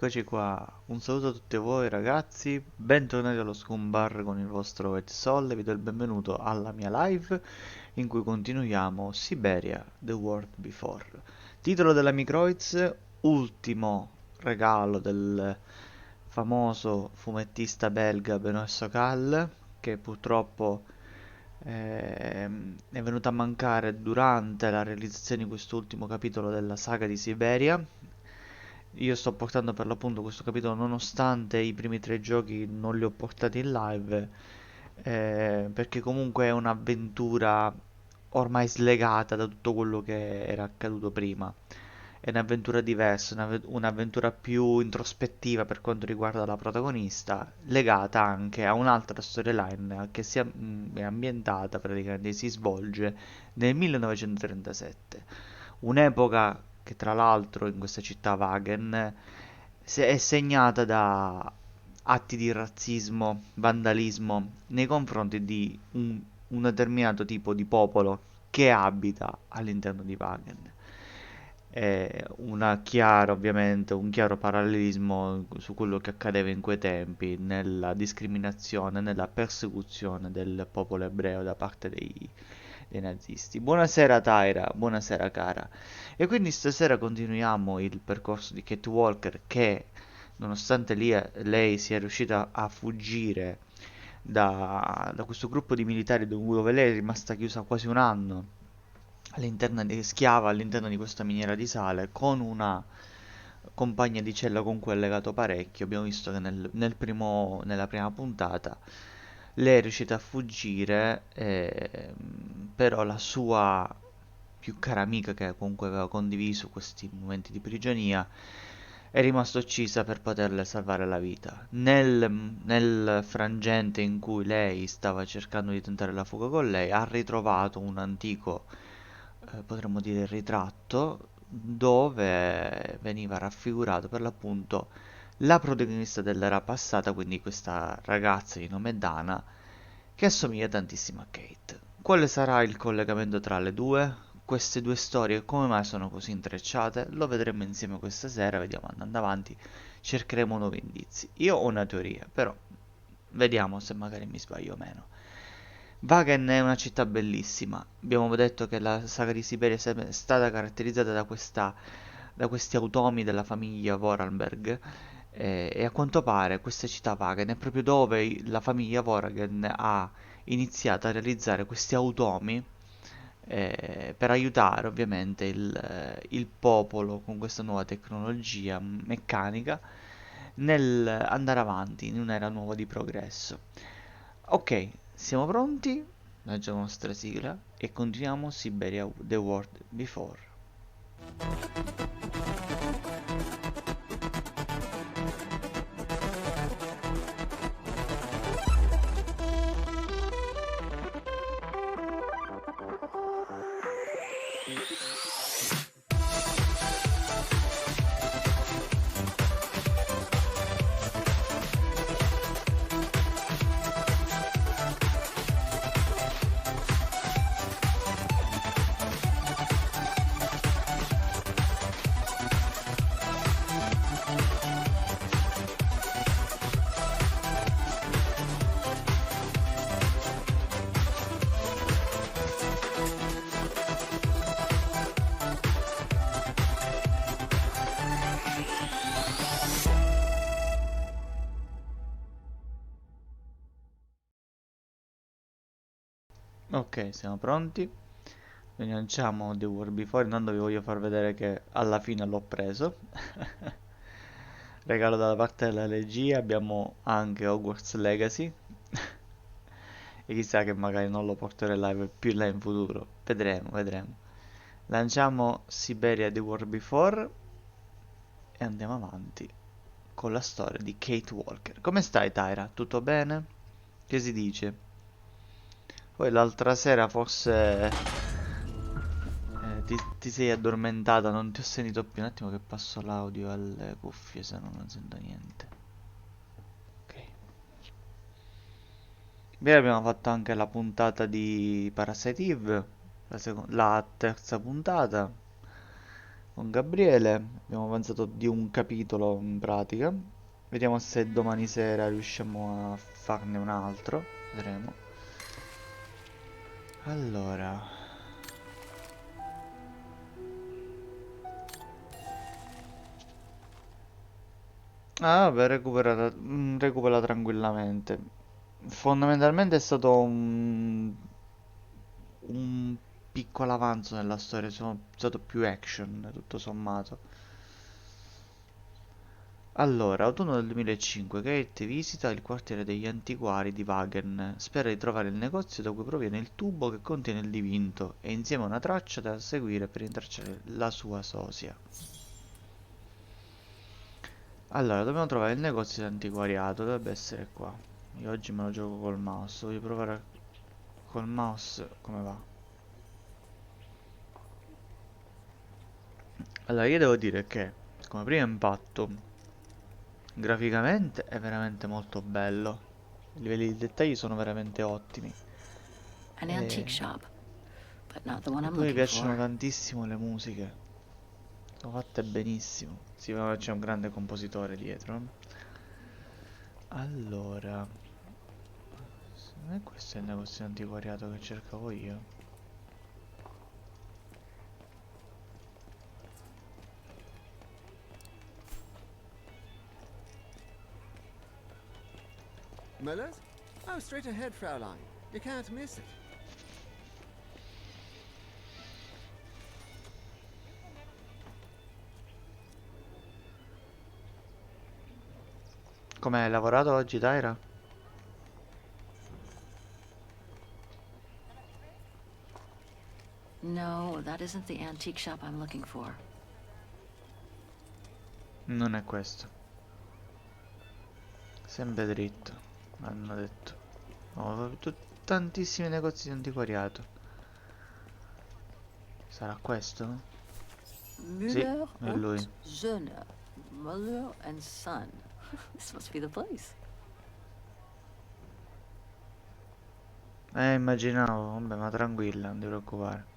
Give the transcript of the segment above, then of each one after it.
eccoci qua. Un saluto a tutti voi ragazzi, bentornati allo Scumbar con il vostro Sol. Vi do il benvenuto alla mia live in cui continuiamo Syberia, The World Before. Titolo della Microids, ultimo regalo del famoso fumettista belga Benoît Socal, che purtroppo è venuto a mancare durante la realizzazione di quest'ultimo capitolo della saga di Syberia. Io sto portando per l'appunto questo capitolo nonostante i primi tre giochi non li ho portati in live, perché comunque è un'avventura ormai slegata da tutto quello che era accaduto prima. È un'avventura diversa, un'avventura più introspettiva per quanto riguarda la protagonista, legata anche a un'altra storyline che è ambientata, praticamente si svolge nel 1937. Un'epoca che tra l'altro in questa città Wagen è segnata da atti di razzismo, vandalismo nei confronti di un determinato tipo di popolo che abita all'interno di Wagen. È ovviamente, un chiaro parallelismo su quello che accadeva in quei tempi nella discriminazione, nella persecuzione del popolo ebreo da parte dei nazisti. Buonasera Tyra, buonasera cara. E quindi stasera continuiamo il percorso di Kate Walker che, nonostante lei sia riuscita a fuggire da questo gruppo di militari dove lei è rimasta chiusa quasi un anno schiava all'interno di questa miniera di sale con una compagna di cella con cui è legato parecchio. Abbiamo visto che nella prima puntata lei è riuscita a fuggire, però la sua più cara amica che comunque aveva condiviso questi momenti di prigionia è rimasta uccisa per poterle salvare la vita. Nel frangente in cui lei stava cercando di tentare la fuga con lei, ha ritrovato un antico, potremmo dire, ritratto dove veniva raffigurato per l'appunto la protagonista dell'era passata, quindi questa ragazza di nome Dana, che assomiglia tantissimo a Kate. Quale sarà il collegamento tra le due? Queste due storie come mai sono così intrecciate? Lo vedremo insieme questa sera, vediamo andando avanti, cercheremo nuovi indizi. Io ho una teoria, però vediamo se magari mi sbaglio o meno. Wagen è una città bellissima. Abbiamo detto che la saga di Siberia è stata caratterizzata da questi automi della famiglia Vorarlberg, e a quanto pare questa città Wagen è proprio dove la famiglia Vorarlberg ha iniziato a realizzare questi automi, per aiutare ovviamente il popolo con questa nuova tecnologia meccanica nel andare avanti in un'era nuova di progresso. Ok, siamo pronti? Lanciamo la nostra sigla e continuiamo Siberia The World Before. Ok, siamo pronti. Quindi lanciamo The World Before. Intanto vi voglio far vedere che alla fine l'ho preso. Regalo dalla parte della regia. Abbiamo anche Hogwarts Legacy. E chissà che magari non lo porterò in live più là in futuro. Vedremo, vedremo. Lanciamo Siberia The World Before e andiamo avanti con la storia di Kate Walker. Come stai, Tyra? Tutto bene? Che si dice? Poi l'altra sera forse ti sei addormentata, non ti ho sentito più. Un attimo che passo l'audio alle cuffie, se no non sento niente. Ok. Ieri abbiamo fatto anche la puntata di Parasite Eve, la terza puntata. con Gabriele. Abbiamo avanzato di un capitolo in pratica. Vediamo se domani sera riusciamo a farne un altro. Vedremo. Allora. Ah, vabbè, recupera tranquillamente. Fondamentalmente è stato un piccolo avanzo nella storia, sono stato più action, tutto sommato. Allora, autunno del 2005, Kate visita il quartiere degli antiquari di Wagen. Spera di trovare il negozio da cui proviene il tubo che contiene il dipinto e insieme una traccia da seguire per intracciare la sua sosia. Allora, dobbiamo trovare il negozio di antiquariato, dovrebbe essere qua. Io oggi me lo gioco col mouse, voglio provare col mouse come va. Allora, io devo dire che, come primo impatto, graficamente è veramente molto bello. I livelli di dettagli sono veramente ottimi. An antique E, shop, but not the one e I'm poi mi looking piacciono for. tantissimo le musiche. Sono fatte benissimo. Sì, ma c'è un grande compositore dietro. Allora, non è questo il negozio di antiquariato che cercavo io? Miller's? Oh, straight ahead, Fraulein. You can't miss it. Come hai lavorato oggi, Tyra? No, that isn't the antique shop I'm looking for. Non è questo. Sempre dritto, hanno detto. Oh, tantissimi negozi di antiquariato. Sarà questo? Sì, Müller è lui. und Söhne. Müller and Son. This must be the place. Immaginavo, vabbè, ma tranquilla, non ti preoccupare.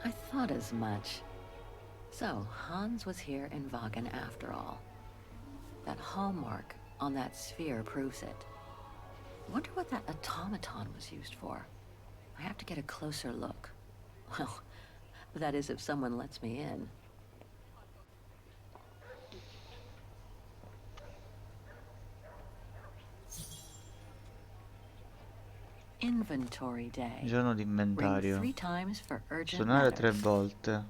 I thought as much. So, Hans was here in Wagen after all. That hallmark on that sphere proves it. Wonder what that automaton was used for. I have to get a closer look. Well, that is if someone lets me in. Inventory day. Giorno di Ring inventario. 3 times for urgent Suonare 3 matters. volte.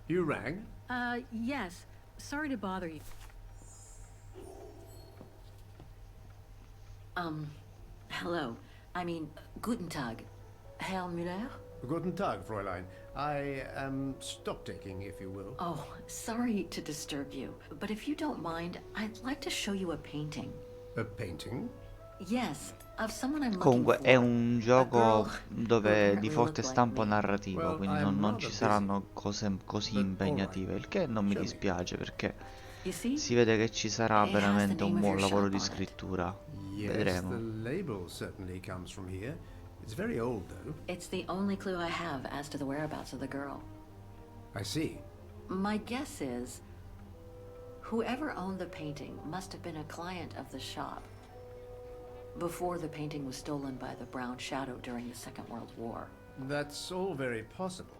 You rang? Yes. Sorry to bother you. Hello. I mean, guten Tag. Herr Müller? Guten Tag, Fräulein. I am stock taking, if you will. Oh, sorry to disturb you, but if you don't mind, I'd like to show you a painting. A painting? Yes, of someone I'm looking Comunque è for. un A girl gioco who dove di apparently forte looked like stampo me. narrativo, Well, quindi I'm non rather ci busy. saranno cose così But all right. impegnative, il che non mi Show me. dispiace perché You see? si vede che ci sarà It has the veramente name un of your buon lavoro shop di on it. scrittura. Yes, the Vedremo. label certainly comes from here. It's very old, though. It's the only clue I have as to the whereabouts of the girl. I see. My guess is whoever owned the painting must have been a client of the shop before the painting was stolen by the Brown Shadow during the Second World War. That's all very possible.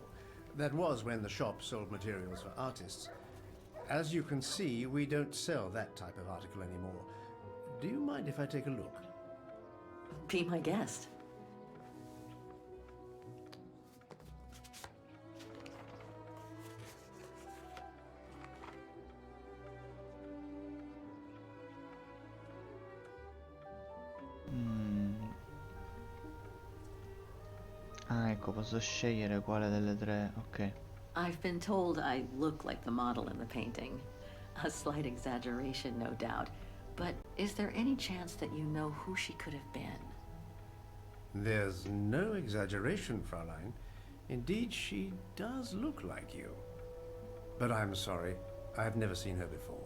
That was when the shop sold materials for artists. As you can see, we don't sell that type of article anymore. Do you mind if I take a look? Be my guest. Mm. Ah, ecco, posso scegliere quale delle tre. Ok. I've been told I look like the model in the painting. A slight exaggeration, no doubt, But is there any chance that you know who she could have been? There's no exaggeration, Fräulein. Indeed, she does look like you. But I'm sorry, I've never seen her before.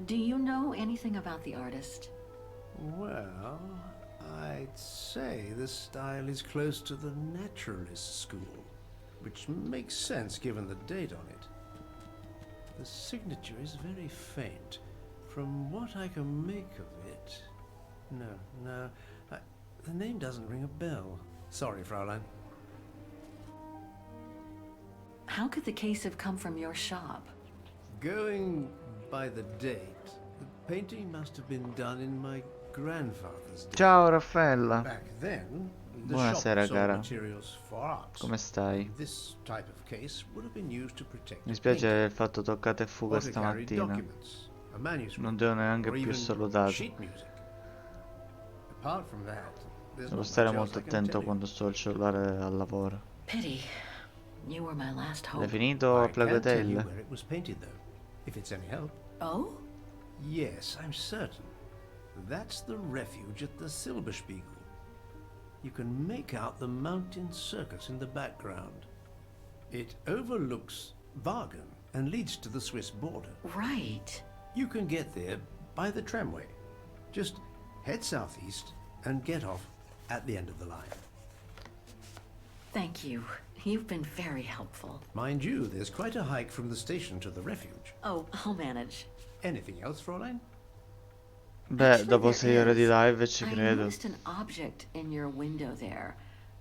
Do you know anything about the artist? Well, I'd say the style is close to the naturalist school, which makes sense given the date on it. The signature is very faint. From what I can make of it... No, the name doesn't ring a bell. Sorry, Fräulein. How could the case have come from your shop? Going by the date, the painting must have been done in my grandfather's day. Ciao Raffaella. Back then, the Buonasera shop sold cara. materials for art. Come stai? This type of case would have been used to protect Mi a spiace painting, il fatto toccata e fuga or to carry stamattina. documents, a manuscript, Non ti ho neanche or più even salutato. sheet music. Apart from that, there's Devo not stare much else molto I can attento tell you. quando sto al cellulare al lavoro. Pity. You were my last L'hai hope. finito a I can tell you Plagatelle? where it was painted, though, if it's any help. Oh? Yes, I'm certain. That's the refuge at the Silberspiegel. You can make out the mountain circus in the background. It overlooks Wagen and leads to the Swiss border. Right. You can get there by the tramway. Just head southeast and get off at the end of the line. Thank you. You've been very helpful. Mind you, there's quite a hike from the station to the refuge. Oh, I'll manage. Anything else, Fräulein? Beh, Actually, dopo there 6 ore di is. live ci I credo. noticed an object in your window there.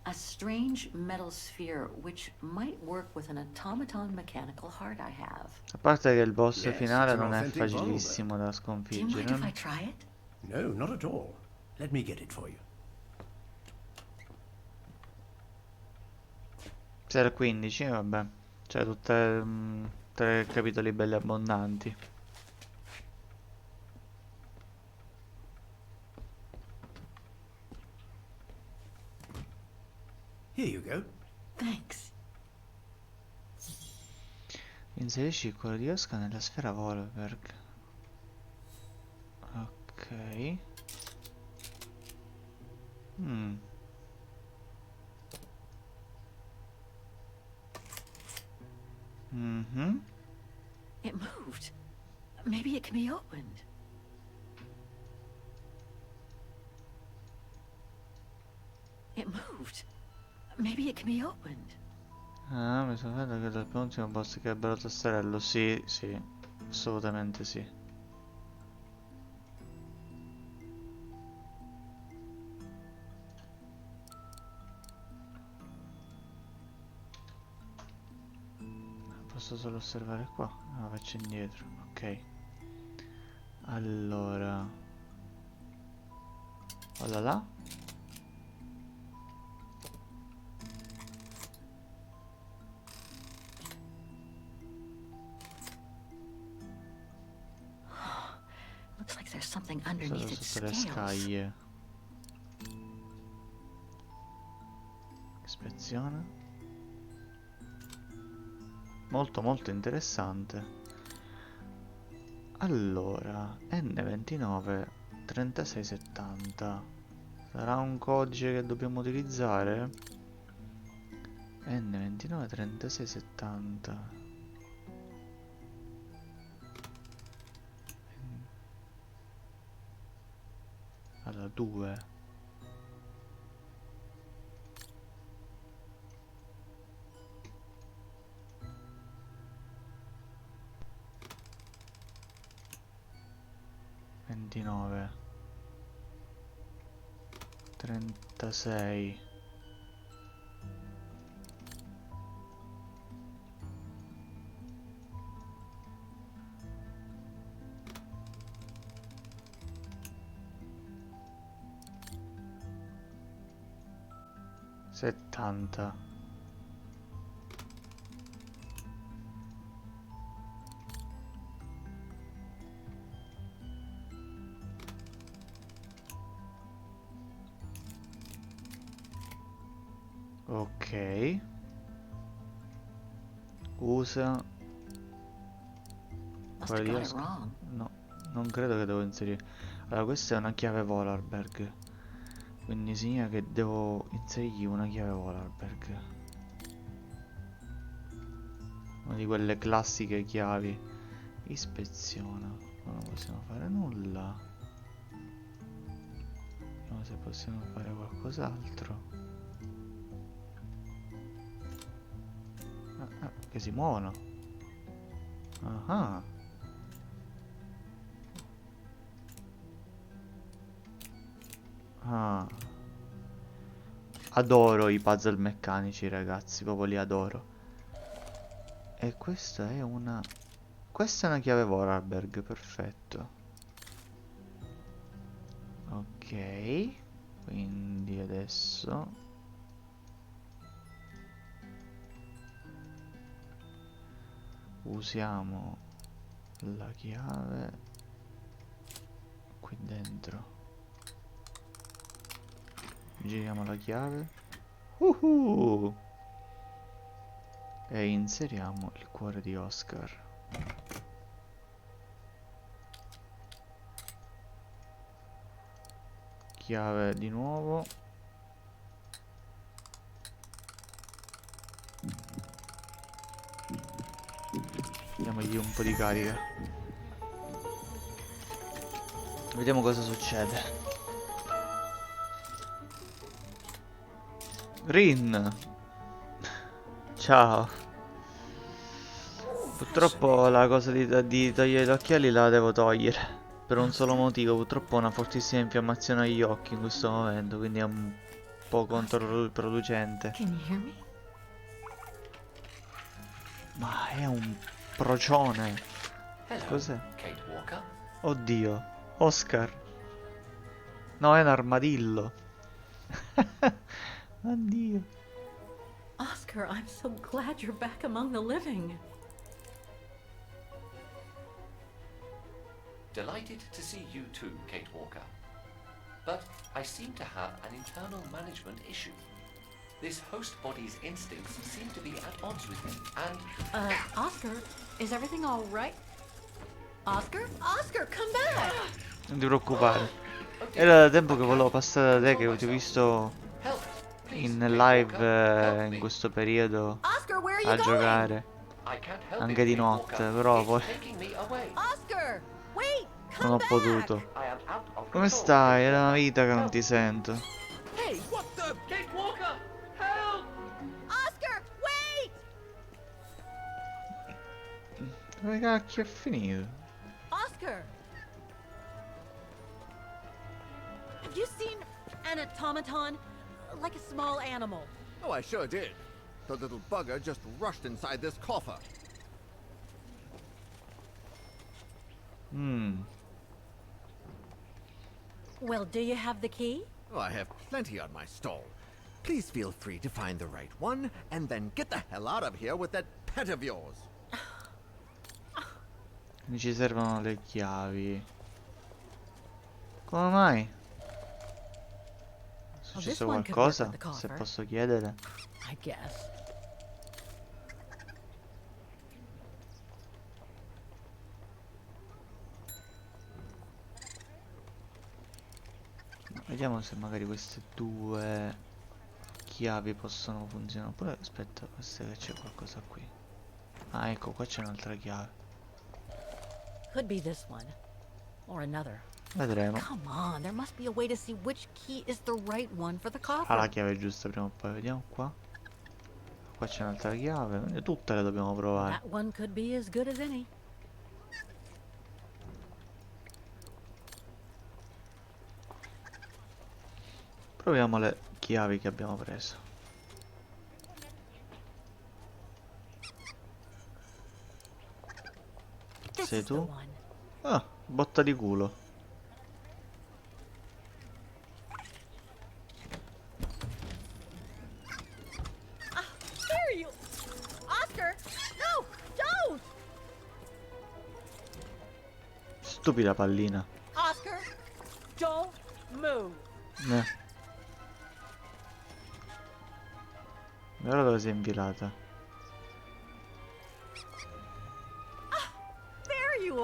A strange metal sphere which might work with an automaton mechanical heart I have. A parte che il boss Yes, finale it's an non è authentic facilissimo da Do you sconfiggere. mind if I try it? No, not at all. Let me get it for you. C'era 15, vabbè. Cioè tutte 3 capitoli belli abbondanti. Here you go. Thanks. Inserisci il cuore di Oscar nella sfera Wolfberg. Ok. Mhm. It moved. Maybe it can be opened. It moved. Maybe it can be opened. Ah, mi sono detto che dal penultimo boss che ebbero tasserello. Sì, sì. Assolutamente sì. Posso solo osservare qua. Ah, faccio indietro. Ok. Allora. Voilà là. Looks like there's something Sono underneath its sotto le scales. scaglie. Ispezione. Molto molto interessante. Allora, N29 3670. Sarà un codice che dobbiamo utilizzare? N29 3670. Allora, 2. Ventinove. 36. Settanta. Ok. Usa Must Quella have di got it Oscar? wrong. No, non credo che devo inserire. Allora, questa è una chiave Volarberg. Quindi significa che devo inserirgli una chiave Volarberg. Una di quelle classiche chiavi. Ispeziona. Ma non possiamo fare nulla. Vediamo se possiamo fare qualcos'altro. Che si muovono. Ah. Ah. Adoro i puzzle meccanici, ragazzi, proprio li adoro. E questa è una... Questa è una chiave Vorarlberg, perfetto. Ok. Quindi adesso... usiamo la chiave qui dentro. Giriamo la chiave. E inseriamo il cuore di Oscar. Chiave di nuovo. Diamogli un po' di carica. Vediamo cosa succede. Rin! Ciao. Purtroppo la cosa di togliere gli occhiali la devo togliere. Per un solo Oscar? motivo, purtroppo ho una fortissima infiammazione agli occhi in questo momento, quindi è un po' controproducente. Can you hear me? Ma è un procione. Hello, Cos'è? Kate Walker. Oddio. Oscar. No, è un armadillo. Oddio. Oscar, I'm so glad you're back among the living. Delighted to see you too, Kate Walker. But I seem to have an internal management issue. This host body's instincts seem to be at odds with me, and Oscar, is everything all right? Oscar? Oscar, come back! Non ti preoccupare. oh dear, Era da tempo I che volevo can't passare da te, che control ti ho myself. visto Help, please, in Kate live Walker, help in me. questo periodo Oscar, where are a you going? giocare. I can't help Anche it, di Kate notte, Walker. però It's poi taking me away. Oscar, wait, non come ho back! potuto. I am out of Come control, stai? Kate È da una Walker. vita che non Help. ti sento. Hey, what the? Kate Walker, help! Oscar, wait! Dove cacchio è finito? Oscar! Have you seen an automaton? Like a small animal. Oh, I sure did. The little bugger just rushed inside this coffer. Well, do you have the key? Oh, I have plenty on my stall. Please feel free to find the right one, and then get the hell out of here with that pet of yours. Mi ci servono le chiavi. Come mai? È Oh, this successo one could work qualcosa? with the Se coffer. posso chiedere. I guess. Vediamo se magari queste due chiavi possono funzionare. Oppure aspetta, questa che c'è qualcosa qui. Ah, ecco, qua c'è un'altra chiave. Could be this one. Or another. Vedremo. Come on, there must be a way to see which key is the right one for the coffer. Ah, la chiave giusta prima o poi. Vediamo qua. Qua c'è un'altra chiave. Quindi tutte le dobbiamo provare. That one could be as good as any. Proviamo le chiavi che abbiamo preso. This Sei is the tu? one. Ah, botta di culo. There you... Oscar! No! Don't! Stupida pallina. Oscar! Don't move! Eh. Guarda dove si è infilata. There you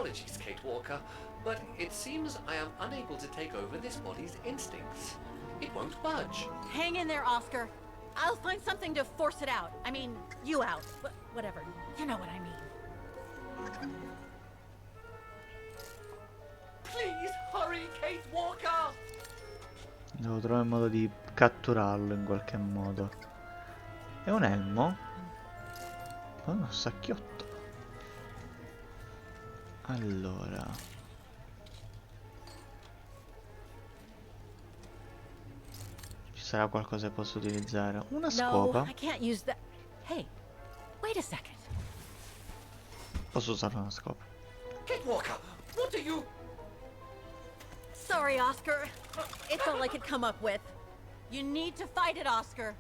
apologies, Kate Walker, but it seems I am unable to take over this body's instincts. It won't budge. Hang in there, Oscar. I'll find something to force it out. I mean, you out. Whatever. You know what I mean. Please hurry, Kate Walker! Devo trovare il modo di catturarlo in qualche modo. È un elmo? Oh, uno sacchiotto. Allora, ci sarà qualcosa che posso utilizzare? Una No, scopa? I can't use that. Hey, wait a second. Posso usare una scopa. Kate Walker, what are you... Sorry, Oscar. It's all I could come up with. You need to fight it, Oscar.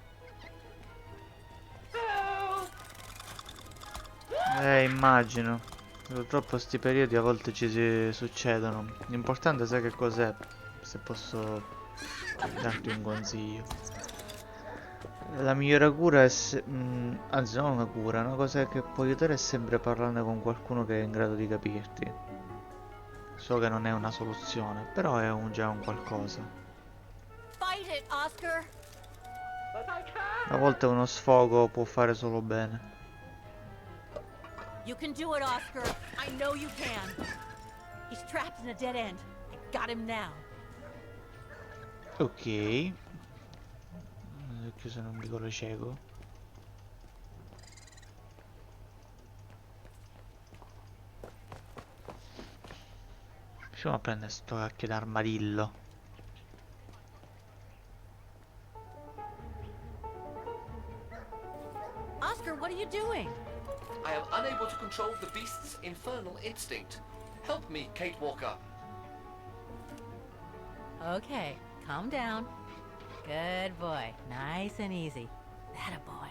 Immagino. Purtroppo sti periodi a volte succedono. L'importante sai che cos'è? Se posso darti un consiglio. La migliore cura è anzi non una cura, una cosa che può aiutare è sempre parlarne con qualcuno che è in grado di capirti. So che non è una soluzione, però è già un qualcosa. Fight it, Oscar. A volte uno sfogo può fare solo bene. You can do it, Oscar. I know you can. He's trapped in a dead end. I got him now. Ok. Ho chiuso in un vicolo cieco. Riusciamo a prendere sto cacchio d'armadillo. Oscar, what are you doing? I am unable to control the beast's infernal instinct. Help me, Kate Walker. Okay, calm down. Good boy. Nice and easy. That a boy.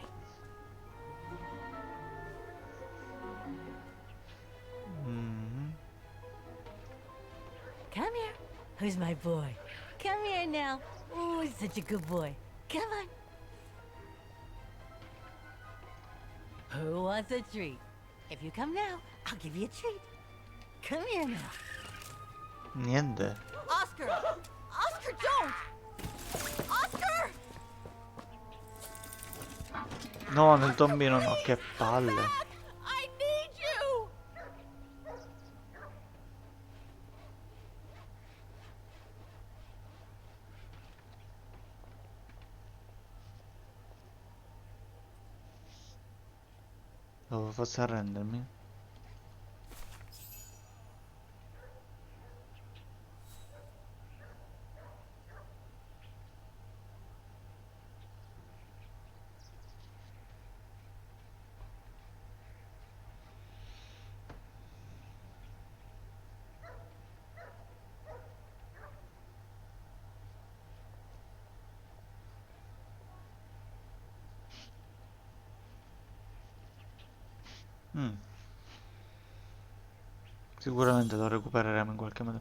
Come here. Who's my boy? Come here now. Oh, he's such a good boy. Come on. Who wants a treat? If you come now, I'll give you a treat. Come here now. Niente. Oscar! Oscar, don't! Oscar! No, nel tombino no, che palle. I need you! Devo forse arrendermi. Sicuramente lo recupereremo in qualche modo.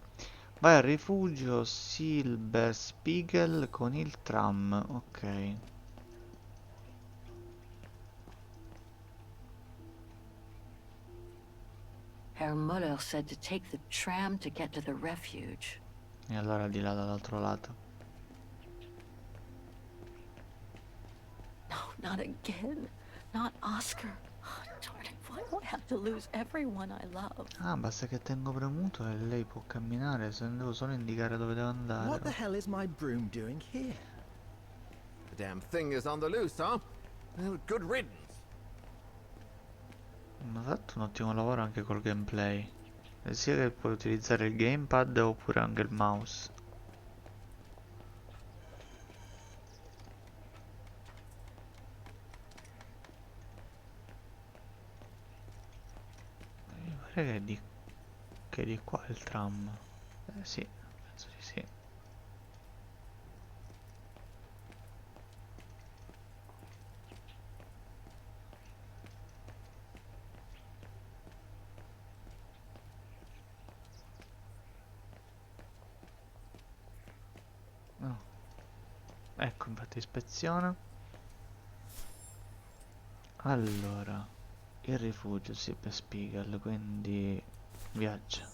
Vai al rifugio Silberspiegel con il tram. Ok. Herr Muller said to take the tram to get to the refuge. E allora di là dall'altro lato. No, not again. Not Oscar. Oh, darn it. Why do I have to lose everyone I love? Ah, basta che tengo premuto e lei può camminare. Se non devo solo indicare dove devo andare. What the hell is my broom doing here? The damn thing is on the loose, huh? Well, good riddance. Ma ha fatto un ottimo lavoro anche col gameplay. Sia che puoi utilizzare il gamepad oppure anche il mouse. Mi pare che è di qua il tram. Sì, penso di sì. No. Ecco, infatti ispeziona. Allora, il rifugio si per Spiegel, quindi viaggia.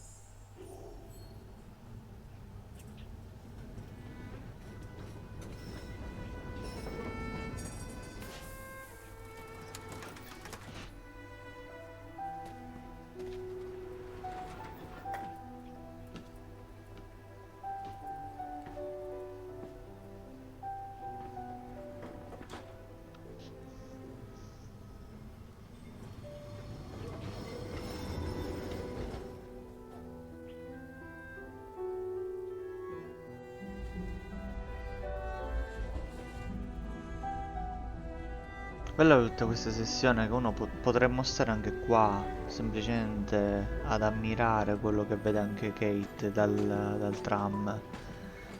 Bella tutta questa sessione che uno potremmo stare anche qua, semplicemente ad ammirare quello che vede anche Kate dal tram.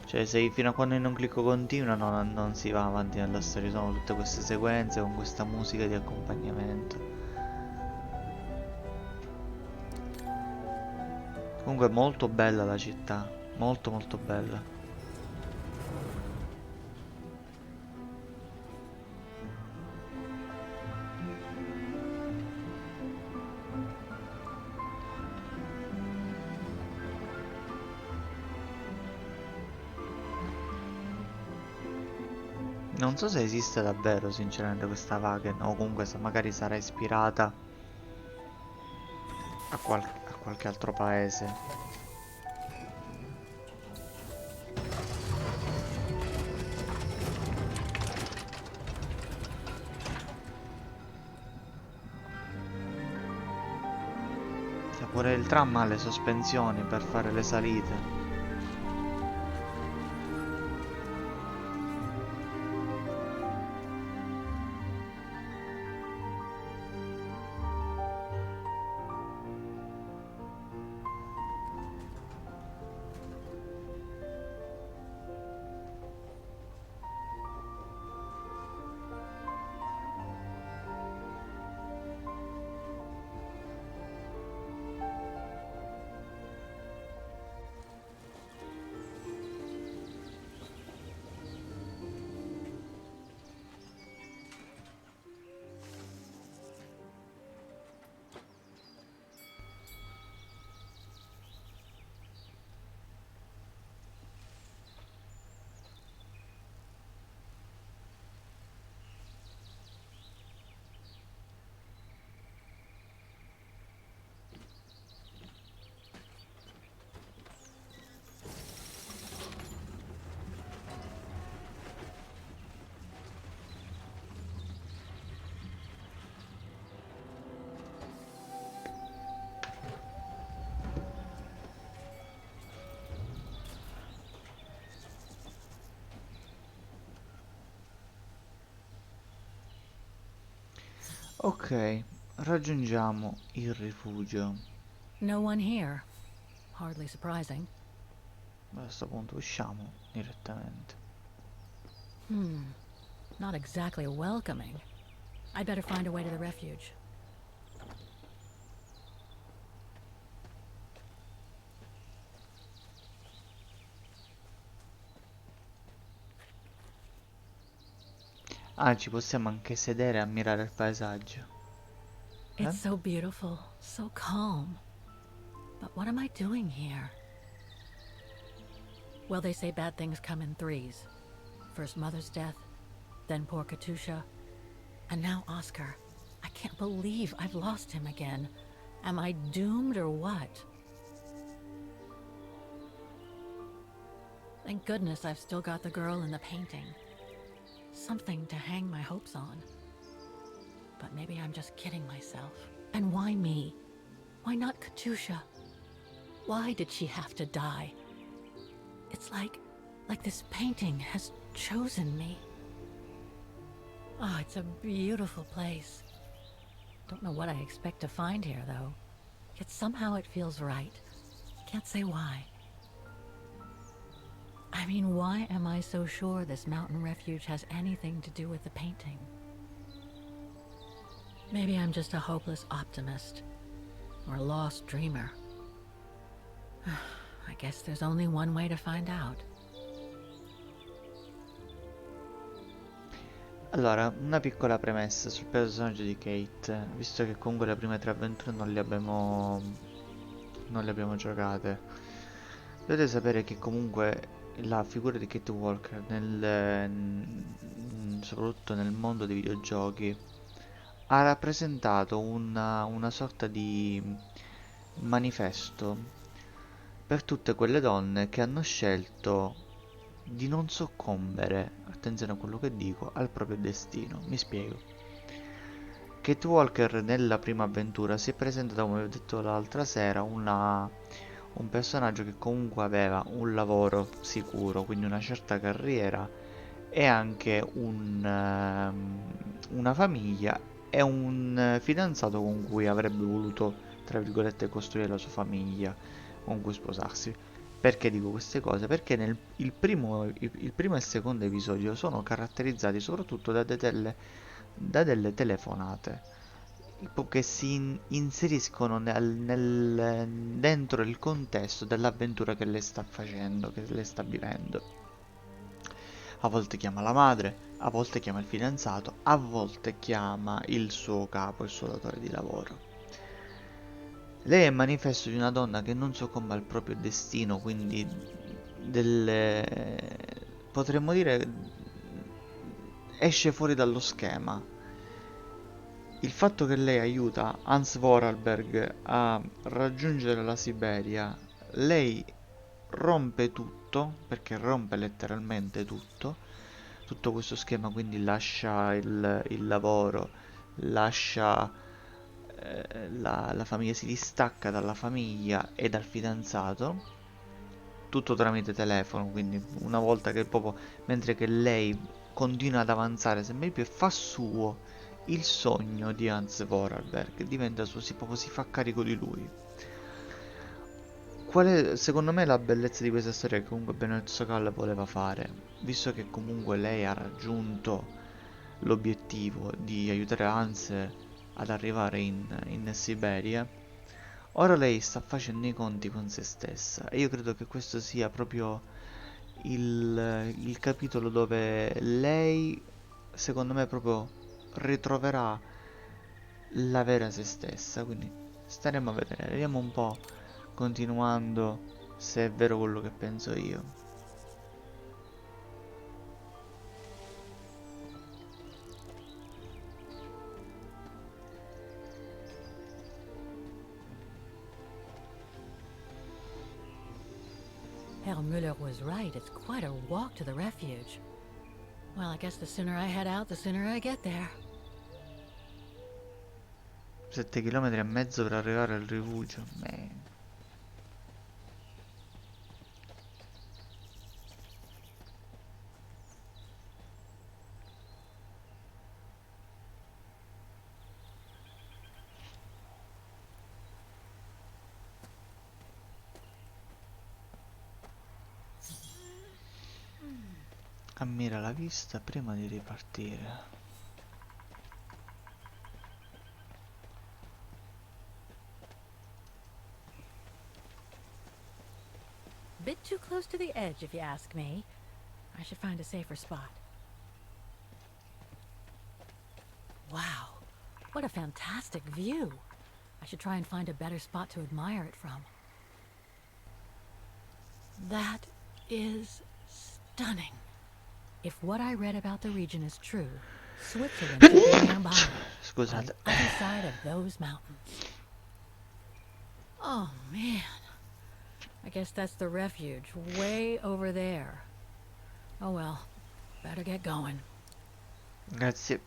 Cioè, se fino a quando io non clicco continua non si va avanti nella storia, sono tutte queste sequenze con questa musica di accompagnamento. Comunque è molto bella la città, molto molto bella. Non so se esiste davvero sinceramente questa Wagen, o comunque se magari sarà ispirata a qualche altro paese. Cioè, pure il tram ha le sospensioni per fare le salite. Ok, raggiungiamo il rifugio. No one here. Hardly surprising. A questo punto usciamo direttamente. Not exactly welcoming. I'd better find a way to the refuge. Ah, ci possiamo anche sedere e ammirare il paesaggio. Eh? It's so beautiful, so calm. But what am I doing here? Well, they say bad things come in threes. First Mother's death, then poor Katusha, and now Oscar. I can't believe I've lost him again. Am I doomed or what? Thank goodness I've still got the girl in the painting. Something to hang my hopes on. But maybe I'm just kidding myself. And why me? Why not Katusha? Why did she have to die? It's like this painting has chosen me. Oh, it's a beautiful place. Don't know what I expect to find here, though. Yet somehow it feels right. Can't say why. I mean, why am I so sure this mountain refuge has anything to do with the painting? Maybe I'm just a hopeless optimist. Or a lost dreamer. I guess there's only one way to find out. Allora, una piccola premessa sul personaggio di Kate, visto che comunque le prime tre avventure non le abbiamo giocate. Dovete sapere che comunque la figura di Kate Walker, soprattutto nel mondo dei videogiochi, ha rappresentato una sorta di manifesto per tutte quelle donne che hanno scelto di non soccombere, attenzione a quello che dico, al proprio destino. Mi spiego. Kate Walker nella prima avventura si è presentata, come vi ho detto l'altra sera, un personaggio che comunque aveva un lavoro sicuro, quindi una certa carriera e anche una famiglia e un fidanzato con cui avrebbe voluto, tra virgolette, costruire la sua famiglia, con cui sposarsi. Perché dico queste cose? Perché il primo e il secondo episodio sono caratterizzati soprattutto da delle telefonate che inseriscono dentro il contesto dell'avventura che lei sta facendo, che lei sta vivendo. A volte chiama la madre, a volte chiama il fidanzato, a volte chiama il suo capo, il suo datore di lavoro. Lei è manifesto di una donna che non soccombe al proprio destino, quindi delle... potremmo dire esce fuori dallo schema. Il fatto che lei aiuta Hans Vorarlberg a raggiungere la Siberia, lei rompe tutto, perché rompe letteralmente tutto questo schema, quindi lascia il lavoro, lascia la famiglia, si distacca dalla famiglia e dal fidanzato, tutto tramite telefono, quindi una volta che proprio, mentre che lei continua ad avanzare sempre di più e fa suo il sogno di Hans Vorarlberg, diventa suo, proprio si fa carico di lui. Qual è secondo me la bellezza di questa storia che comunque Benoit Sokal voleva fare? Visto che comunque lei ha raggiunto l'obiettivo di aiutare Hans ad arrivare in Siberia, ora lei sta facendo i conti con se stessa e io credo che questo sia proprio il capitolo dove lei, secondo me, proprio ritroverà la vera se stessa. Quindi staremo a vedere, vediamo un po', continuando, se è vero quello che penso io. Herr Müller was right. It's quite a walk to the refuge. Well, I guess the sooner I head out, the sooner I get there. 7 km e mezzo per arrivare al rifugio. Ammira la vista prima di ripartire. Bit too close to the edge, if you ask me. I should find a safer spot. Wow, what a fantastic view. I should try and find a better spot to admire it from. That is stunning. If what I read about the region is true, Switzerland should be nearby, on Scusate. the other side of those mountains. Oh, man. I guess that's the refuge, way over there. Oh well, better get going. Grazie.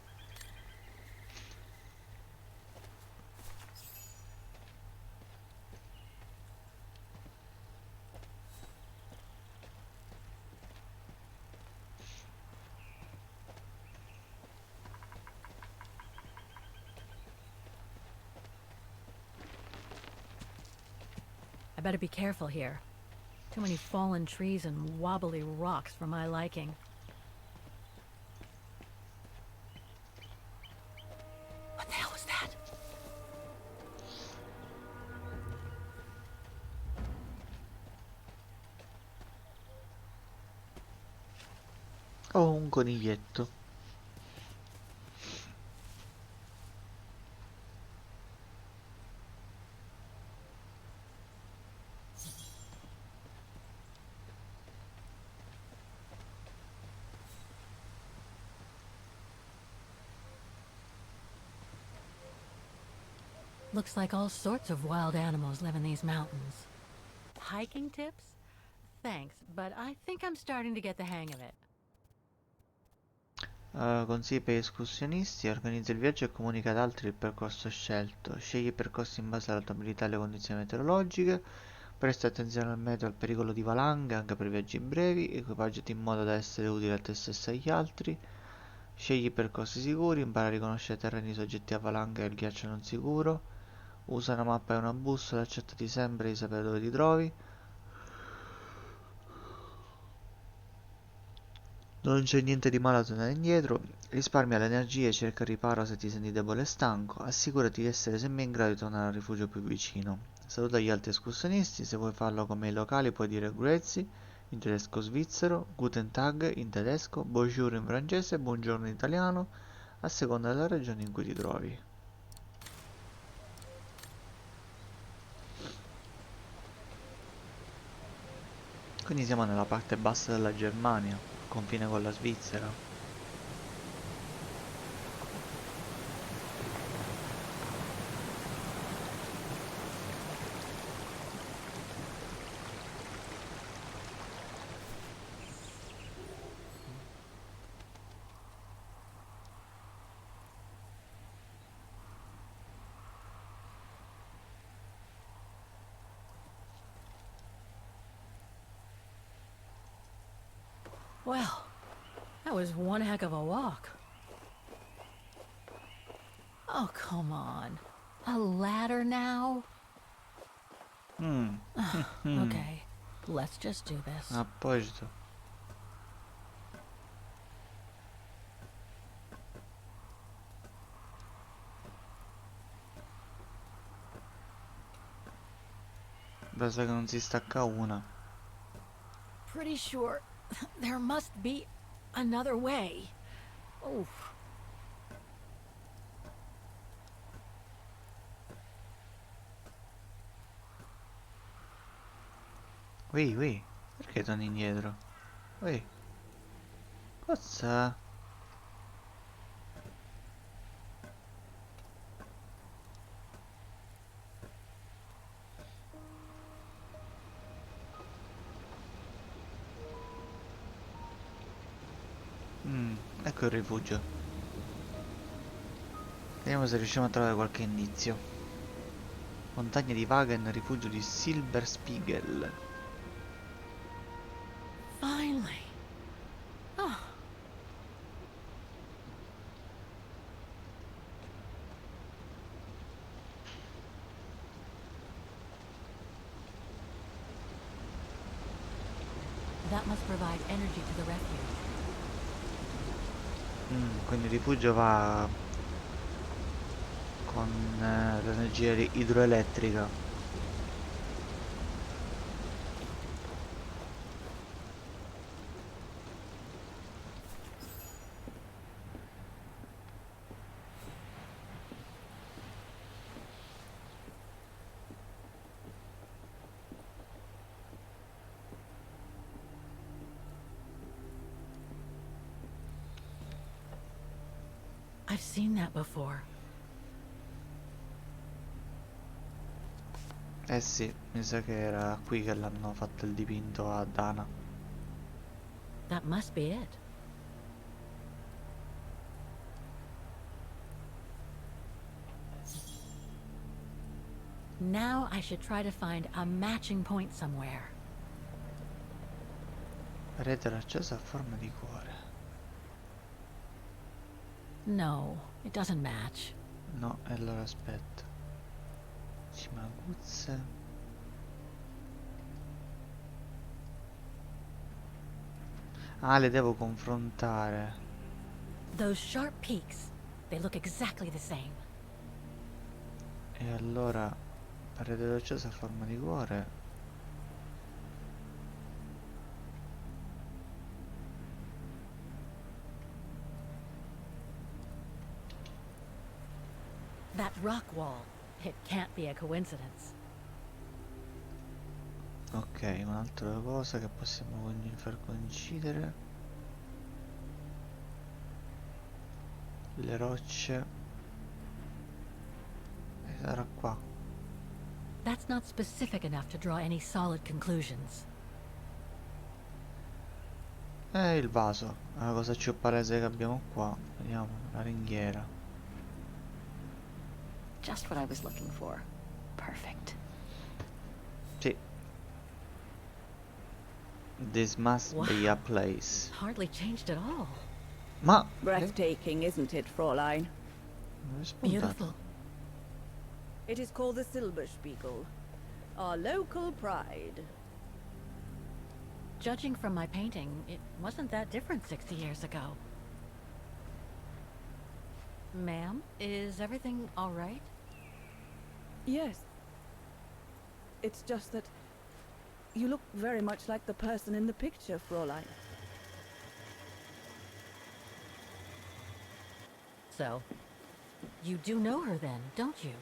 I better be careful here. Too many fallen trees and wobbly rocks for my liking. What the hell was that? Ho un coniglietto. Looks like all sorts of wild animals live in these mountains. Hiking tips? Thanks, but I think I'm starting to get the hang of it. Consigli per gli escursionisti, organizza il viaggio e comunica ad altri il percorso scelto, scegli i percorsi in base alla tua abilità e alle condizioni meteorologiche, presta attenzione al meteo e al pericolo di valanghe anche per viaggi brevi, equipaggiati in modo da essere utile a te stesso e agli altri, Scegli percorsi sicuri, impara a riconoscere terreni soggetti a valanghe e il ghiaccio non sicuro. Usa una mappa e una bussola, accertati sempre di sapere dove ti trovi. Non c'è niente di male a tornare indietro. Risparmia le energie, cerca riparo se ti senti debole e stanco. Assicurati di essere sempre in grado di tornare al rifugio più vicino. Saluta gli altri escursionisti, se vuoi farlo come i locali puoi dire Grazie in tedesco svizzero, Guten Tag in tedesco, Bonjour in francese, buongiorno in italiano, a seconda della regione in cui ti trovi. Quindi siamo nella parte bassa della Germania, al confine con la Svizzera. Well, that was one heck of a walk. Oh, come on. A ladder now? Okay, let's just do this. A posto. Basta che non si stacca una. Pretty sure there must be another way. Oh, Ui, perché torni indietro? Ui, cosa? Ecco il rifugio. Vediamo se riusciamo a trovare qualche indizio. Montagne di Wagen, rifugio di Silberspiegel. finally. Oh, that must provide energy to the refuge. Quindi il rifugio va con l'energia idroelettrica. I've seen that before. Eh sì, mi sa che era qui che l'hanno fatto il dipinto a Dana. That must be it. Now I should try to find a matching point somewhere. Parete accesa a forma di cuore. No, it doesn't match. No, e allora aspetta. Cimaguzze. Ah, le devo confrontare. Those sharp peaks, they look exactly the same. E allora, parete rocciosa a forma di cuore. That rock wall, it can't be a coincidence. Ok, un'altra cosa che possiamo far coincidere. Le rocce. E sarà qua. That's not specific enough to draw any solid conclusions. E il vaso. È la cosa più palese che abbiamo qua. Vediamo, la ringhiera. Just what I was looking for. Perfect. Sì. This must be a place. Hardly changed at all. Ma... Breathtaking, isn't it, Fräulein? Non è spuntato. Beautiful. It is called the Silberspiegel, our local pride. Judging from my painting, it wasn't that different 60 years ago. Ma'am, is everything all right? Yes. It's just that you look very much like the person in the picture, Fräulein. So, you do know her then, don't you?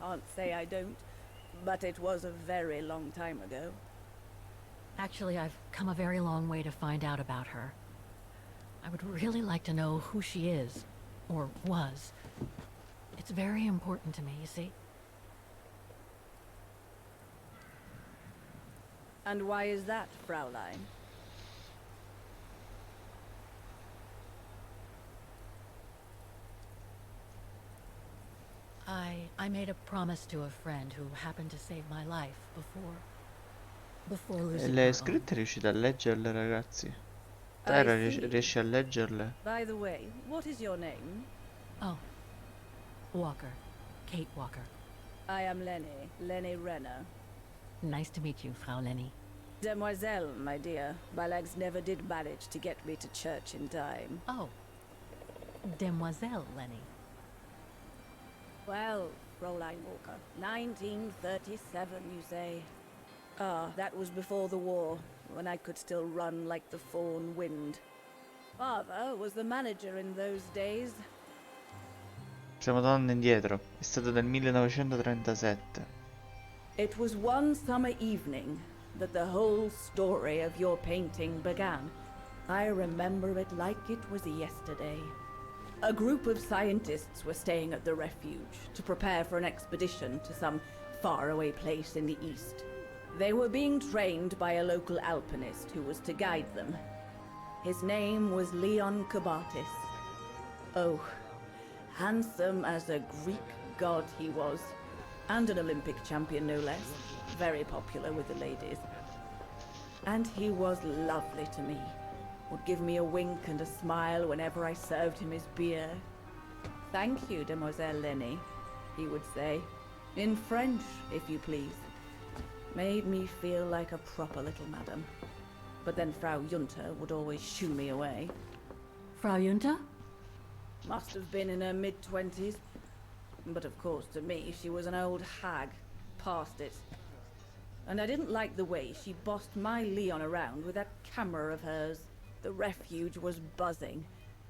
Can't say I don't, but it was a very long time ago. Actually, I've come a very long way to find out about her. I would really like to know who she is, or was. It's very important to me, you see. And why is that, Fräulein? I made a promise to a friend who happened to save my life before E losing le her own. scritte riuscite a leggerle, ragazzi? I Tyra see. riesci a leggerle? By the way, what is your name? Oh, Walker. Kate Walker. I am Lenny Renner. Nice to meet you, Frau Lenny. Demoiselle, my dear. My legs never did manage to get me to church in time. Oh, Demoiselle Lenny. Well, Fräulein Walker, 1937, you say? Ah, that was before the war, when I could still run like the fawn wind. Father was the manager in those days. Siamo tornando indietro. È stato del 1937. It was one summer evening that the whole story of your painting began. I remember it like it was yesterday. A group of scientists were staying at the refuge to prepare for an expedition to some faraway place in the east. They were being trained by a local alpinist who was to guide them. His name was Leon Kabatis. Oh, handsome as a Greek god he was, and an Olympic champion no less, very popular with the ladies. And he was lovely to me. Would give me a wink and a smile whenever I served him his beer. Thank you, Demoiselle Lenny, he would say. In French, if you please. Made me feel like a proper little madam. But then Frau Junta would always shoo me away. Frau Junta? Must have been in her mid-20s. But of course, to me, she was an old hag. Past it. And I didn't like the way she bossed my Leon around with that camera of hers. The refuge was buzzing.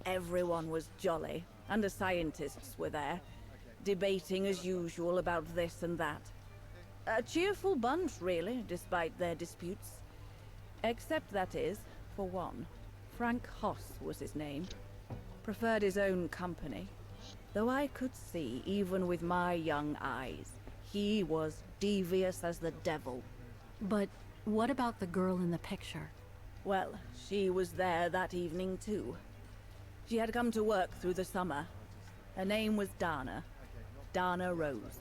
Everyone was jolly. And the scientists were there, debating as usual about this and that. A cheerful bunch, really, despite their disputes. Except, that is, for one. Frank Hoss was his name. Preferred his own company. Though I could see, even with my young eyes, he was devious as the devil. But what about the girl in the picture? Well, she was there that evening too. She had come to work through the summer. Her name was Dana. Dana Rose.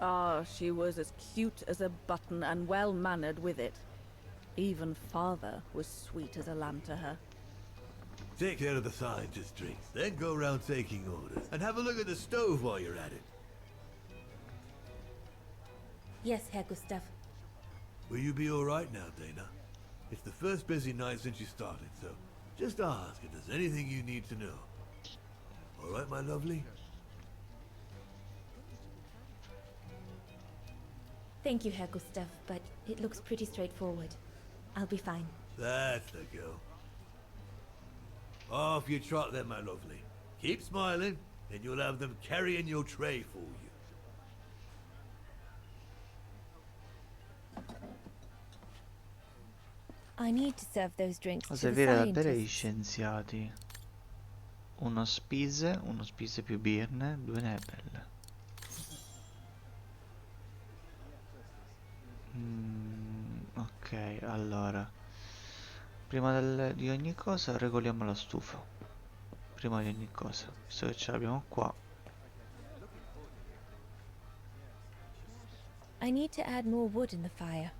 Ah, she was as cute as a button and well-mannered with it. Even father was sweet as a lamb to her. Take care of the scientist drinks, then go around taking orders. And have a look at the stove while you're at it. Yes, Herr Gustav. Will you be alright now, Dana? It's the first busy night since you started, so just ask if there's anything you need to know. Alright, my lovely? Thank you, Herr Gustav, but it looks pretty straightforward. I'll be fine. That's the girl. Off you trot then, my lovely. Keep smiling, and you'll have them carrying your tray for you. I need to serve those drinks Cosa to the vera da bere agli scientists. scienziati. Uno spise più birne, 2 nebel. Ok, allora. Prima di ogni cosa regoliamo la stufa. Prima di ogni cosa, visto che ce l'abbiamo qua. I need to add more wood in the fire.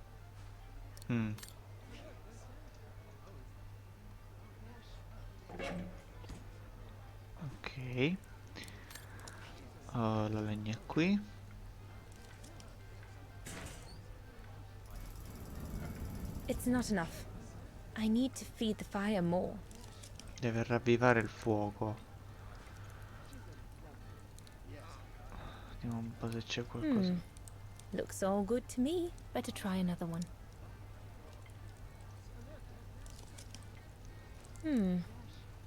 La legna è qui. It's not enough. I need to feed the fire more. Deve ravvivare il fuoco. Vediamo un po' se c'è qualcosa. Looks all good to me. Better try another one.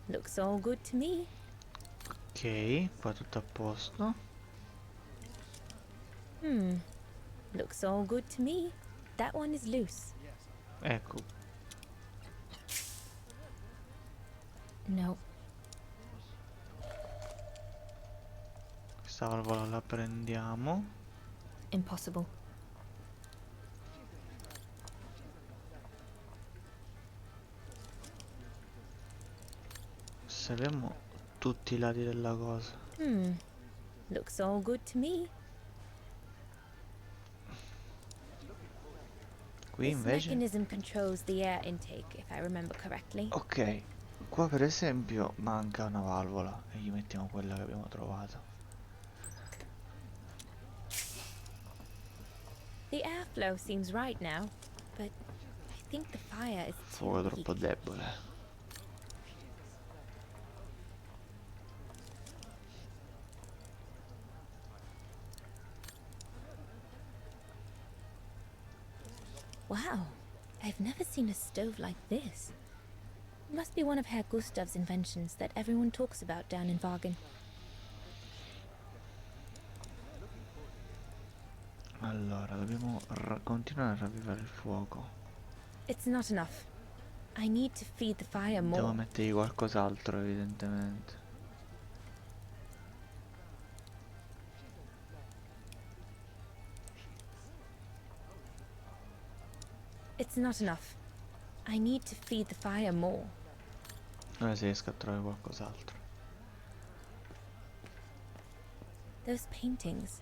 Looks all good to me. Ok, qua tutto a posto. Looks all good to me. That one is loose. Ecco, No. questa valvola la prendiamo. Impossible. Osserviamo tutti i lati della cosa. Looks all good to me. Qui This invece... mechanism controls the air intake, if I remember correctly. Ok, qua per esempio manca una valvola e gli mettiamo quella che abbiamo trovato. The airflow seems right now, but I think the fire is too Fuoco troppo weak. debole. Wow, I've never seen a stove like this. It must be one of Herr Gustav's inventions that everyone talks about down in Wagen. Allora, dobbiamo continuare a ravvivare il fuoco. It's not enough. I need to feed the fire Devo more. mettergli qualcos'altro, evidentemente. It's not enough. I need to feed the fire more. Ora se riesco a trovare qualcos'altro. Those paintings.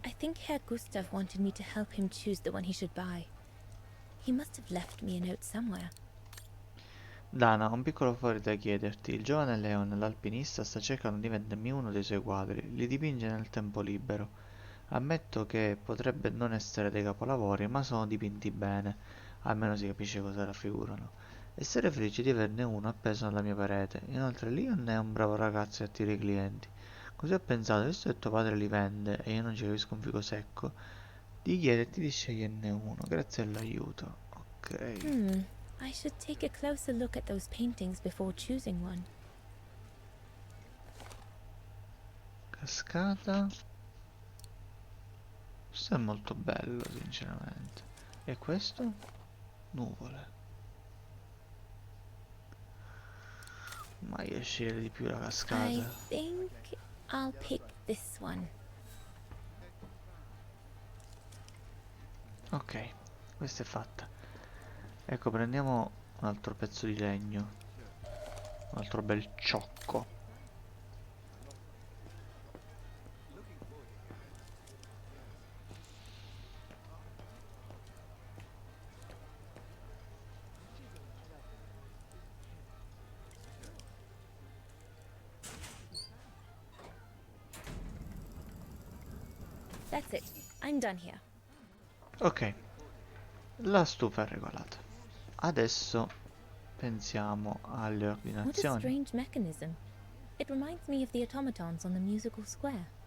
I think Herr Gustav wanted me to help him choose the one he should buy. He must have left me a note somewhere. Dana, ho un piccolo favore da chiederti. Il giovane Leon, l'alpinista, sta cercando di vendermi uno dei suoi quadri. Li dipinge nel tempo libero. Ammetto che potrebbe non essere dei capolavori, ma sono dipinti bene. Almeno si capisce cosa raffigurano. E sarei felice di averne uno appeso alla mia parete. Inoltre Leon è un bravo ragazzo e attira i clienti. Così ho pensato, visto che tuo padre li vende e io non ci capisco un fico secco, di chiederti di sceglierne uno. Grazie all'aiuto. Ok. I should take a closer look at those paintings before choosing one. Cascata. Questo è molto bello, sinceramente. E questo? Nuvole. Ma io scegliere di più la I cascata. think I'll pick this one. Ok, questa è fatta. Ecco, prendiamo un altro pezzo di legno. Un altro bel ciocco. That's it. I'm done here. Ok, la stufa è regolata. Adesso pensiamo alle What a ordinazioni. strange mechanism. It reminds me of the automatons on the musical square.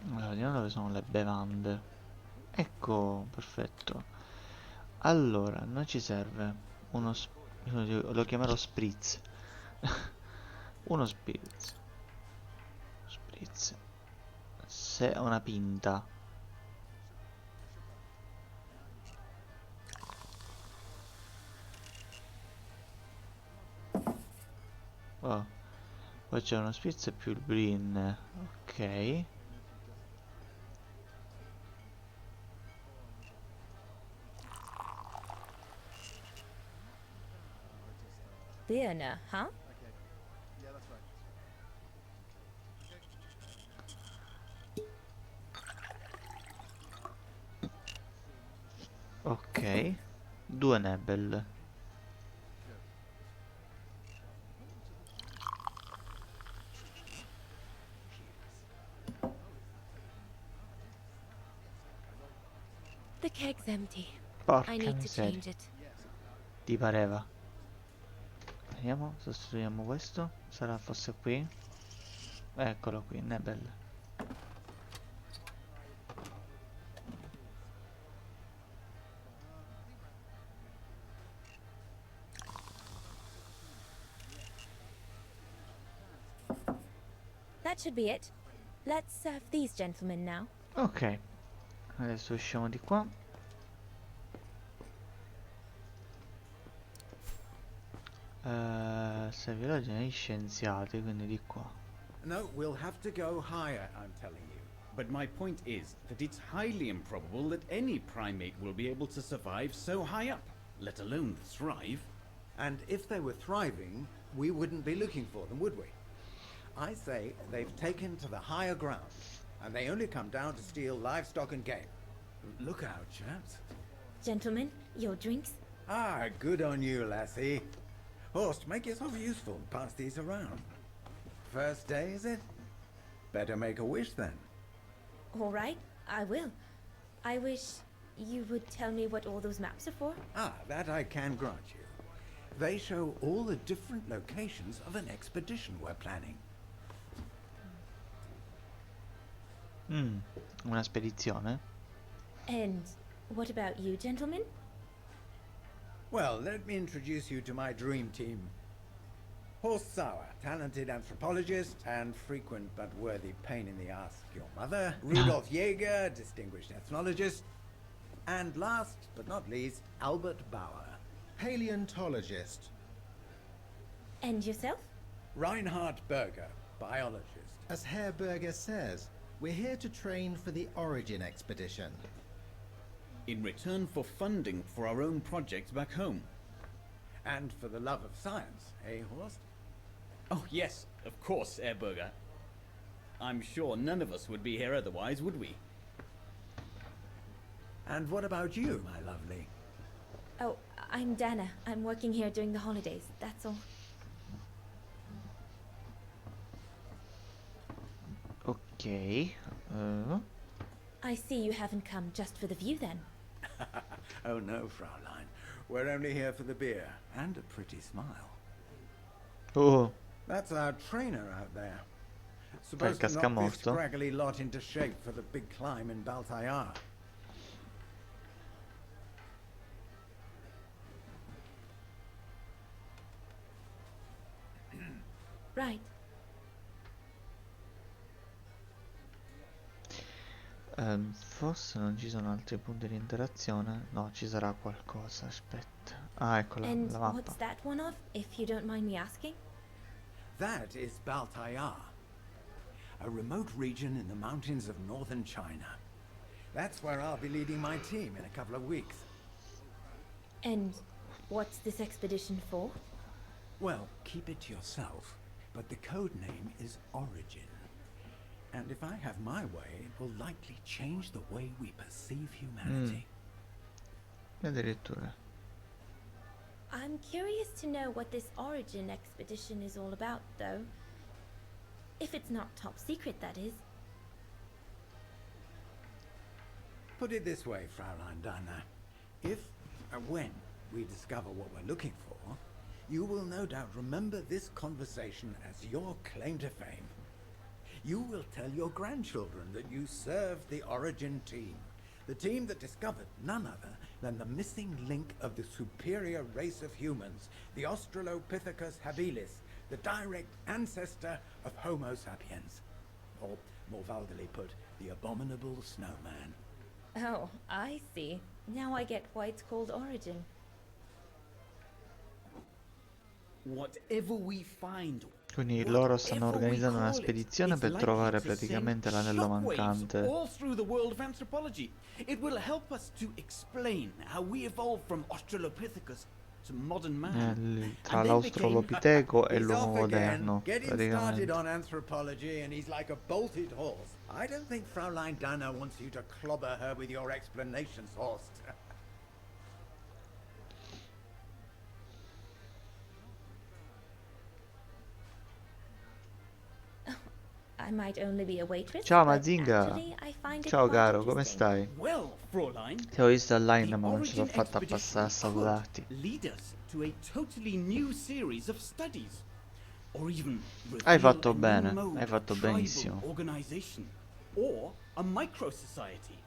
Allora, vediamo dove sono le bevande. Ecco, perfetto. Allora, noi ci serve uno lo chiamerò spritz. Uno spritz. Spritz. Se una pinta. Oh. Poi c'è uno spritz e più il brin. Ok. Birne, huh? Ok, 2 Nebel. The keg's empty. I Porca need to miseria, change it. ti pareva? Vediamo, sostituiamo questo. Sarà forse qui? Eccolo qui, Nebel. That should be it. Let's serve these gentlemen now. Ok, adesso usciamo di qua. Servirà agli scienziati, quindi di qua. No, we'll have to go higher, I'm telling you. But my point is that it's highly improbable that any primate will be able to survive so high up, let alone thrive. And if they were thriving, we wouldn't be looking for them, would we? I say they've taken to the higher ground, and they only come down to steal livestock and game. Look out, chaps. Gentlemen, your drinks? Ah, good on you, lassie. Horst, make yourself useful and pass these around. First day, is it? Better make a wish then. All right, I will. I wish you would tell me what all those maps are for. Ah, that I can grant you. They show all the different locations of an expedition we're planning. Una spedizione? And what about you, gentlemen? Well, let me introduce you to my dream team. Horst Sauer, talented anthropologist and frequent but worthy pain in the ass, your mother. Rudolf Jäger, distinguished ethnologist. And last but not least, Albert Bauer, Paleontologist. And yourself? Reinhard Berger, biologist. As Herr Berger says, we're here to train for the Origin expedition. In return for funding for our own projects back home. And for the love of science, eh, Horst? Oh yes, of course, Ehrberger. I'm sure none of us would be here otherwise, would we? And what about you, my lovely? Oh, I'm Dana. I'm working here during the holidays, that's all. Ok. I see you haven't come just for the view then. Oh no, Fraulein. We're only here for the beer and a pretty smile. Oh, That's our trainer out there. Supposed to knock this cascamorto. scraggly lot into shape for the big climb in Baltayar. Right. Forse non ci sono altri punti di interazione. No, ci sarà qualcosa. Aspetta. Ah, ecco And la mappa. what's that one of, if you don't mind me asking? That is Baltayar, a remote region in the mountains of northern China. That's where I'll be leading my team in a couple of weeks. And what's this expedition for? Well, keep it to yourself, but the code name is Origin. And if I have my way, it will likely change the way we perceive humanity. Addirittura. I'm curious to know what this Origin expedition is all about, though. If it's not top secret, that is. Put it this way, Fraulein Dana. If and when we discover what we're looking for, you will no doubt remember this conversation as your claim to fame. You will tell your grandchildren that you served the Origin team, the team that discovered none other than the missing link of the superior race of humans, the Australopithecus habilis, the direct ancestor of Homo sapiens. Or, more vulgarly put, the abominable snowman. Oh, I see. Now I get why it's called Origin. Whatever we find, Quindi loro stanno organizzando una spedizione per trovare praticamente l'anello mancante. all through the world of anthropology. It will help us to explain how we evolved from Australopithecus to modern man. Tra l'australopiteco e He's l'uomo off again, moderno, getting started praticamente. on anthropology, and he's like a bolted horse. I don't think Fraulein Dana wants you to clobber her with your explanations, Horst. I might only be a waitress, Ciao but Mazinga. actually I find it Ciao quite caro, come interesting. stai? Well, Fräulein, Ti ho visto online the ma non ci sono Origin fatto a passare a expedition could salutarti. lead us to a totally new series of studies, or even Hai reveal fatto a new bene, mode hai of fatto tribal benissimo. organization, or a micro-society,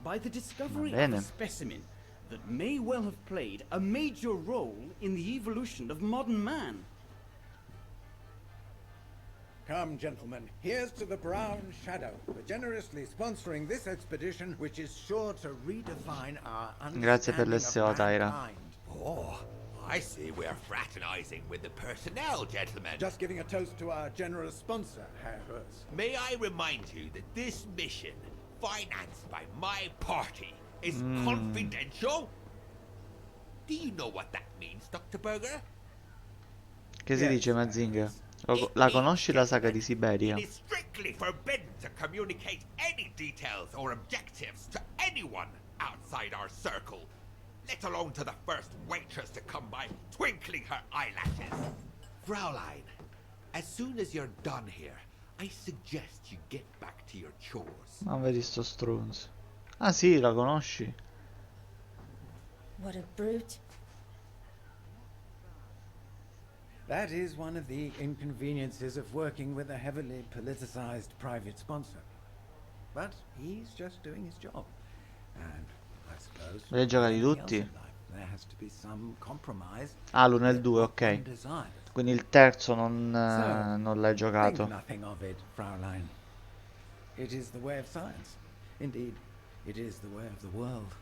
by the Va discovery of a bene. specimen that may well have played a major role in the evolution of modern man. Come, gentlemen, here's to the Brown Shadow for generously sponsoring this expedition, which is sure to redefine our Grazie per understanding of l'SO, Tyra. mankind. Oh, I see we're fraternizing with the personnel, gentlemen. Just giving a toast to our generous sponsor, Herr Hurst. May I remind you that this mission, financed by my party, is confidential? Do you know what that means, Dr. Berger? Che si dice Mazinga? La conosci la saga di Siberia? It is strictly forbidden to communicate any details or objectives to anyone outside our circle, let alone to the first waitress to come by twinkling her eyelashes. Fraulein, as soon as you're done here, I suggest you get back to your chores. Ma vedi sto stronzo. Ah sì, la conosci? What a brute. That is one of the inconveniences of working with a heavily politicized private sponsor. But he's just doing his job. And I suppose Li hai giocati like anything else tutti? in life, there has to be some compromise. Ah, l'1 e il with 2, what ok. one desires. Quindi il terzo non l'hai Think giocato. nothing of it, Fraulein. It is the way of science. Indeed, it is the way of the world.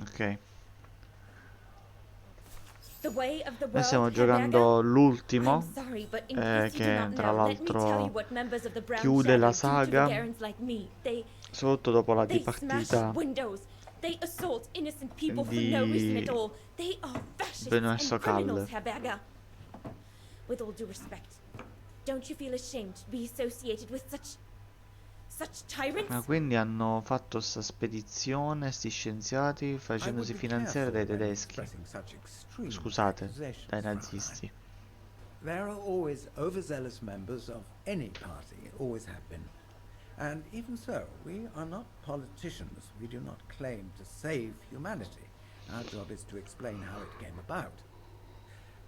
Ok. The way of the Noi stiamo world, giocando I'm l'ultimo, sorry, but in case you do che not tra know, let me tell you l'altro what members of the Brown chiude la Shadow do to saga, Vagarans like me. soprattutto dopo la They smash dipartita windows. They assault innocent people for no reason at di all. They are fascists Benoît and criminals, Socal. Herr Berger. With all due respect, don't you feel ashamed to be associated with such tyrants? Ma quindi hanno fatto sta spedizione, sti scienziati, I would facendosi be finanziare careful dai when tedeschi. expressing such extreme Scusate, accusations, dai Fraulein. nazisti. There are always overzealous members of any party, always have been. And even so, we are not politicians. We do not claim to save humanity. Our job is to explain how it came about.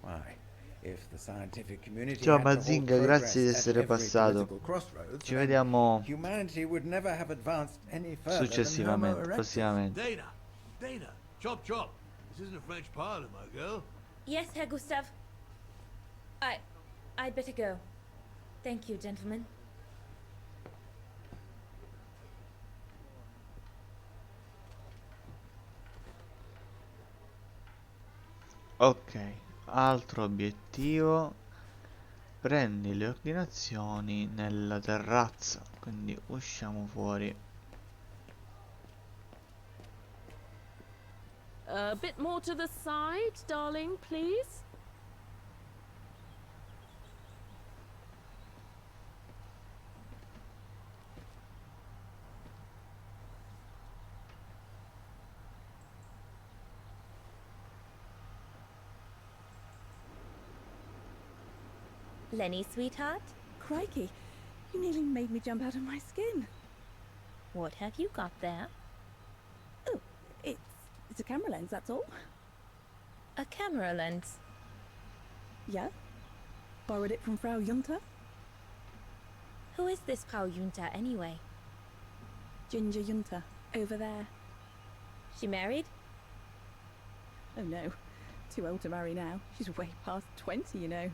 Why, if the scientific community Ciao had to halt Mazinga, progress grazie di at essere every passato. political crossroads, Ci then vediamo humanity would never have advanced any further than Homo successivamente, erectus. prossimamente. Dana, chop chop. This isn't a French parlor, my girl. Yes, Herr Gustav. I'd better go. Thank you, gentlemen. Ok, altro obiettivo. Prendi le ordinazioni nella terrazza. Quindi usciamo fuori. A bit more to the side, darling, please. Lenny, sweetheart, Crikey, you nearly made me jump out of my skin. what have you got there? Oh, it's a camera lens, that's all. A camera lens. Yeah? Borrowed it from Frau Junta? Who is this Frau Junta anyway? Ginger Junta, over there. She married? Oh no, too old to marry now. She's way past 20, you know.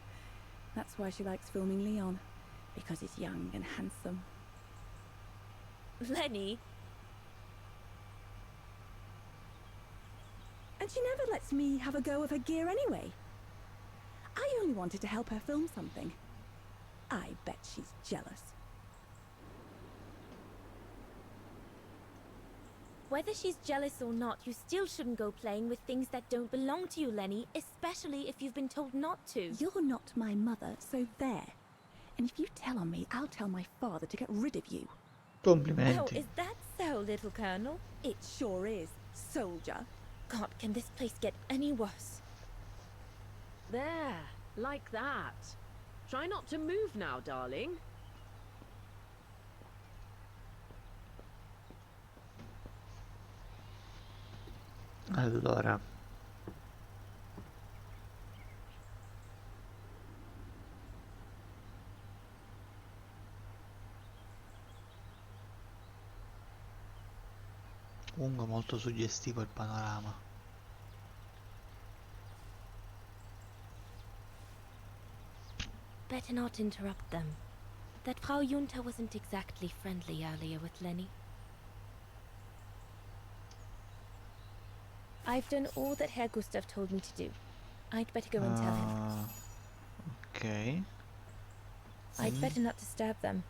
That's why she likes filming Leon, because he's young and handsome. Lenny? And she never lets me have a go of her gear anyway. I only wanted to help her film something. I bet she's jealous. Whether she's jealous or not, you still shouldn't go playing with things that don't belong to you, Lenny, especially if you've been told not to. You're not my mother, so there. And if you tell on me, I'll tell my father to get rid of you. Oh, Complimenti. is that so, little Colonel? It sure is, soldier. God, can this place get any worse? There, like that. Try not to move now, darling. Allora, comunque molto suggestivo il panorama. Better not interrupt them. That Frau Junta wasn't exactly friendly earlier with Lenny. I've done all that Herr Gustav told me to do. I'd better go and tell him. Ok. I'd better not disturb them.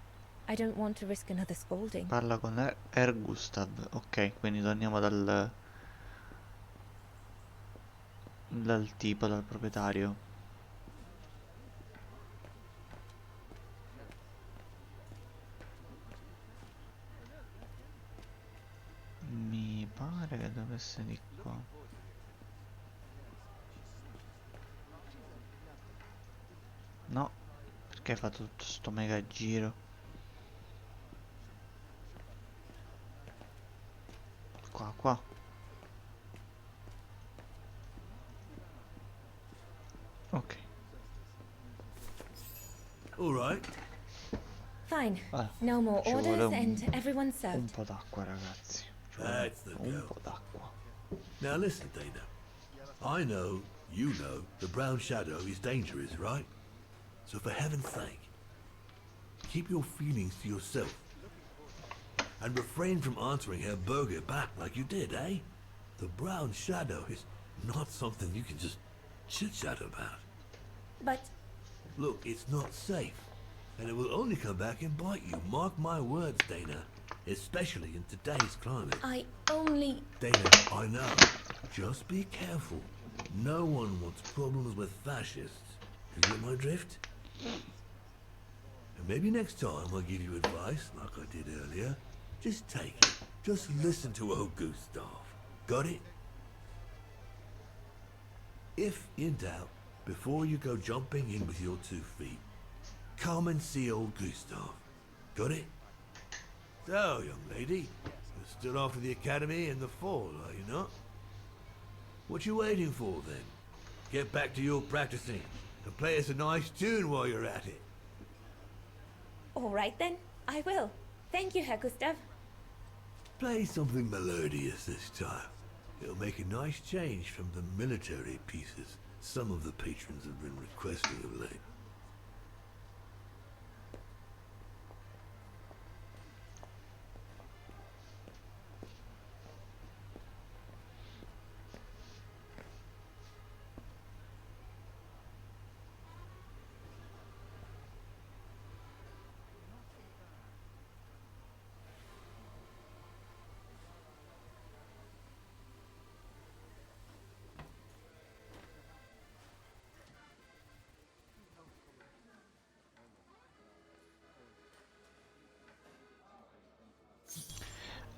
I don't want to risk another scolding. Parla con Herr Gustav. Ok, quindi torniamo dal tipo, dal proprietario. Mi pare che dovesse di qua. No, perché hai fatto tutto sto mega giro? Qua. Ok. All right. Fine. Ah, No more ci vuole orders and everyone's served. un po' d'acqua, ragazzi. Ci vuole That's the un go. po' d'acqua. Now listen, Dana. I know, you know, the Brown Shadow is dangerous, right? So for heaven's sake, keep your feelings to yourself. And refrain from answering her burger back like you did, eh? The Brown Shadow is not something you can just chit-chat about. But Look, it's not safe. And it will only come back and bite you. Mark my words, Dana. Especially in today's climate. I only... Dana, I know. Just be careful. No one wants problems with fascists. You get my drift? And maybe next time I'll give you advice, like I did earlier. Just take it. Just listen to old Gustav. Got it? If in doubt, before you go jumping in with your 2 feet, come and see old Gustav. Got it? So, young lady, you're still off to the academy in the fall, are you not? What you waiting for, then? Get back to your practicing and play us a nice tune while you're at it. All right then, I will. Thank you, Herr Gustav. Play something melodious this time. It'll make a nice change from the military pieces some of the patrons have been requesting of late.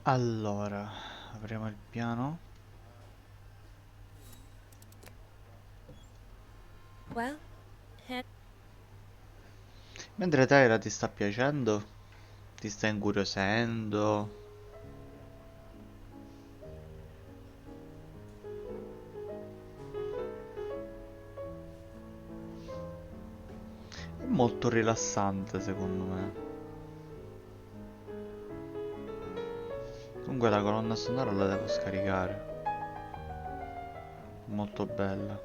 Allora, apriamo il piano. Well, Herr... Mentre Tyra ti sta piacendo? Ti sta incuriosendo? È molto rilassante secondo me. Comunque la colonna sonora la devo scaricare. Molto bella.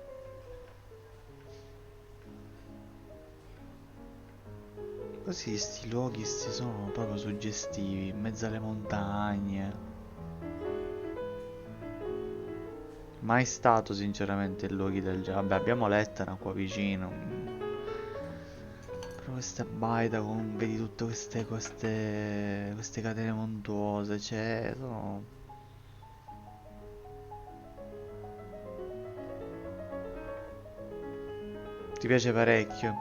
Così sti luoghi sono proprio suggestivi, in mezzo alle montagne. Mai stato sinceramente in luoghi del genere. Vabbè, abbiamo l'Etna qua vicino. Però questa baita con vedi tutte queste catene montuose, cioè, sono... Ti piace parecchio?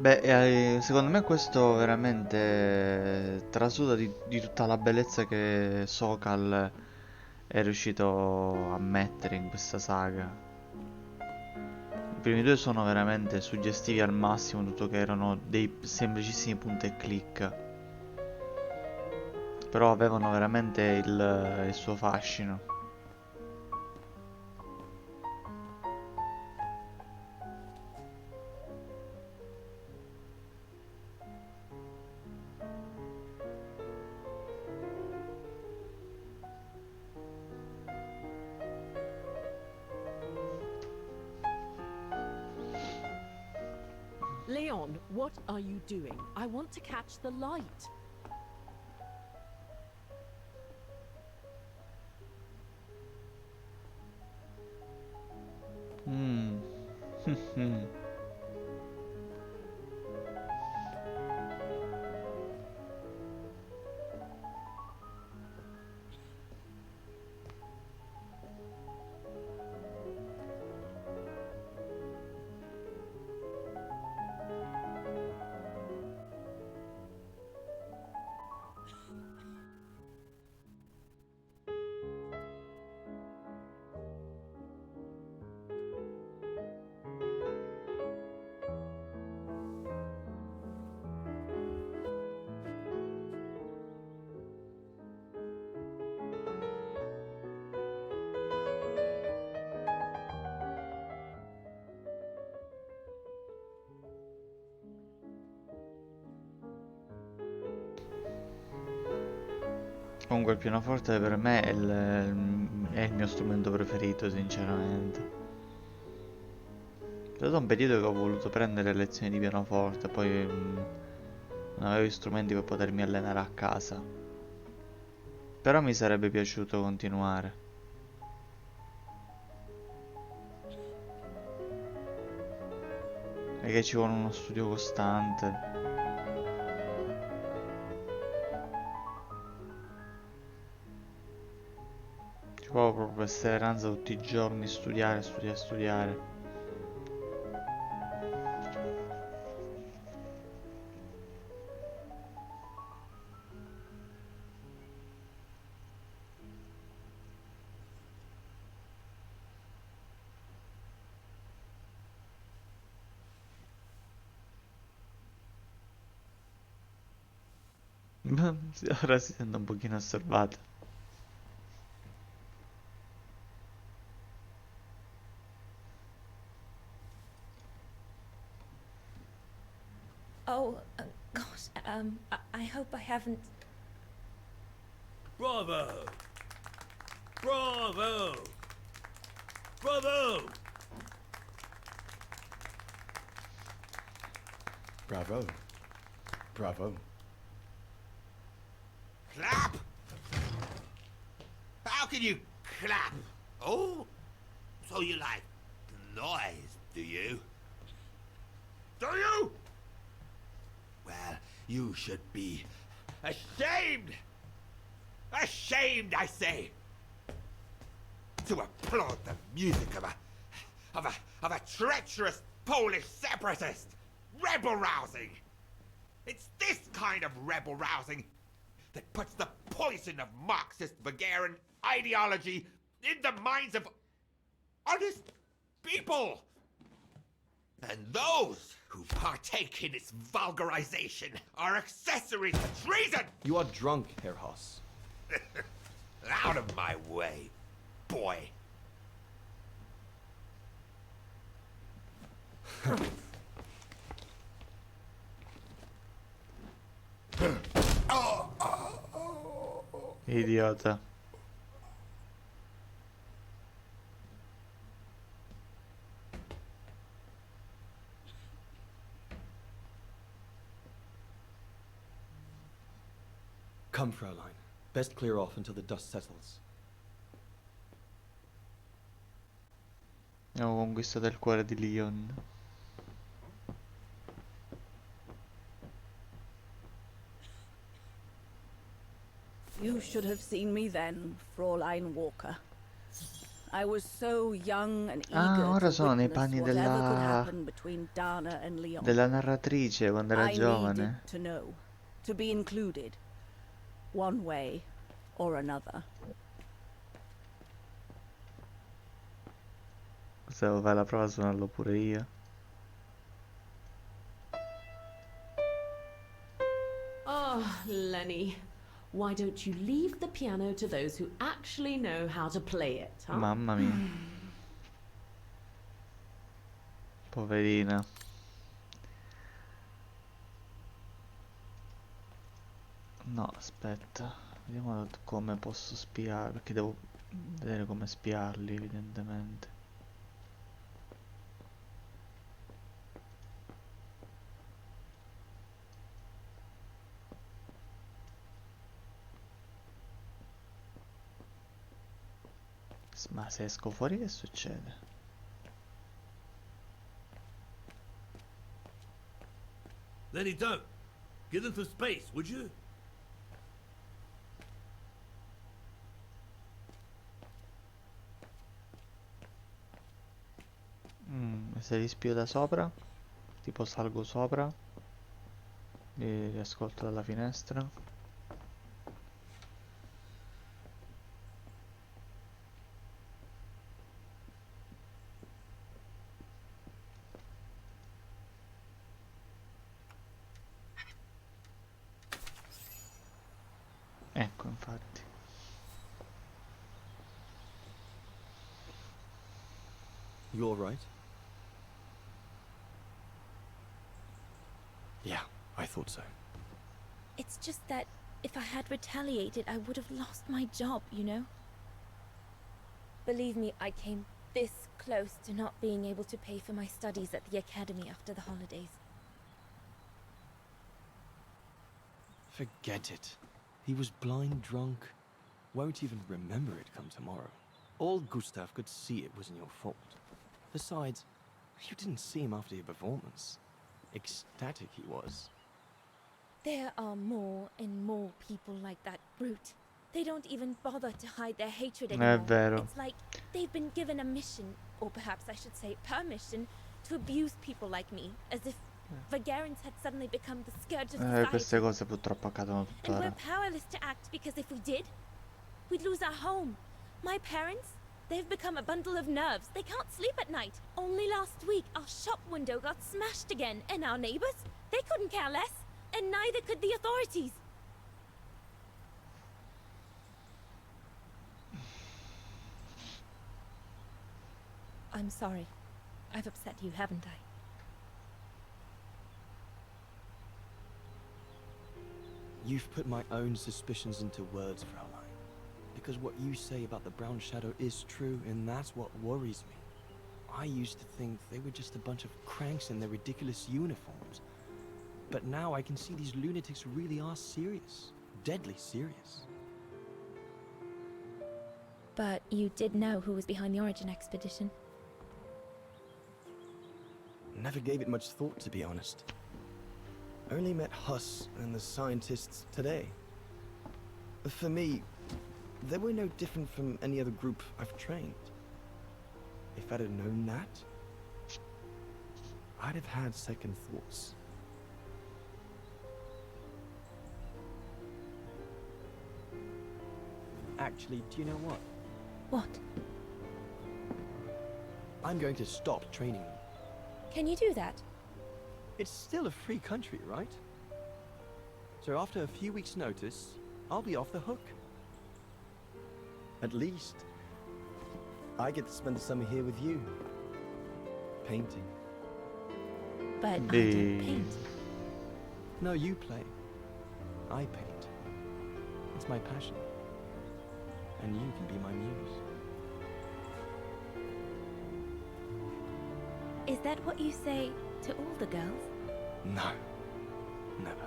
Beh, secondo me questo veramente trasuda di tutta la bellezza che Sokal è riuscito a mettere in questa saga. I primi due sono veramente suggestivi al massimo, tutto che erano dei semplicissimi punta e clic, però avevano veramente il suo fascino. Leon, what are you doing? I want to catch the light. Mm. Comunque il pianoforte per me è il mio strumento preferito, sinceramente. È stato un periodo che ho voluto prendere lezioni di pianoforte, poi non avevo gli strumenti per potermi allenare a casa. Però mi sarebbe piaciuto continuare. E che ci vuole uno studio costante. Ci vuole proprio perseveranza tutti i giorni, studiare, studiare, studiare. Ora si sente un pochino osservato. Oh, gosh, I hope I haven't... Bravo! Bravo! Bravo! Bravo. Bravo. Clap? How can you clap? Oh? So you like the noise, do you? Do you? Well, you should be ashamed! Ashamed, I say! To applaud the music of a treacherous Polish separatist! Rebel rousing! It's this kind of rebel rousing that puts the poison of Marxist Bulgarian ideology in the minds of honest people! And those who partake in its vulgarization are accessories to treason! You are drunk, Herr Haas. Out of my way, boy. Idiota. Come, Fraulein. Best clear off until the dust settles. Abbiamo conquistato il cuore di Leon. You should have seen me then, Fraulein Walker. I was so young and Ah, eager ora to sono nei witness panni whatever could happen between Dana and della Leon. narratrice quando era I needed giovane. to know, to be included, one way or another. Se devo fare la prova a suonarlo pure io. Oh, Lenny. Why don't you leave the piano to those who actually know how to play it, huh? Mamma mia. Poverina. No, aspetta. Vediamo come posso spiare, perché devo vedere come spiarli, evidentemente. Ma se esco fuori che succede? Lenny, don't. Give them some space, would you? E se li spio da sopra? Tipo salgo sopra? Li ascolto dalla finestra? Ecco, infatti. You all right? Yeah, I thought so. It's just that if I had retaliated, I would have lost my job, you know? Believe me, I came this close to not being able to pay for my studies at the academy after the holidays. Forget it. He was blind drunk. Won't even remember it come tomorrow. All Gustav could see it wasn't your fault. Besides, you didn't see him after your performance. Ecstatic he was. There are more and more people like that brute. They don't even bother to hide their hatred È anymore. vero. It's like they've been given a mission, or perhaps I should say permission, to abuse people like me, as if Vagarans had suddenly become the scourge of society. Queste cose purtroppo accadono And we're tuttora. powerless to act because if we did, we'd lose our home. My parents, they've become a bundle of nerves. They can't sleep at night. Only last week, our shop window got smashed again, and our neighbors, they couldn't care less, and neither could the authorities. I'm sorry. I've upset you, haven't I? You've put my own suspicions into words, Fraulein. Because what you say about the Brown Shadow is true, and that's what worries me. I used to think they were just a bunch of cranks in their ridiculous uniforms. But now I can see these lunatics really are serious. Deadly serious. But you did know who was behind the Origin expedition. Never gave it much thought, to be honest. Only met Huss and the scientists today. For me, they were no different from any other group I've trained. If I'd have known that, I'd have had second thoughts. Actually, do you know what? What? I'm going to stop training them. Can you do that? It's still a free country, right? So after a few weeks' notice, I'll be off the hook. At least, I get to spend the summer here with you. Painting. But I don't paint. No, you play. I paint. It's my passion. And you can be my muse. Is that what you say to all the girls? No. Never.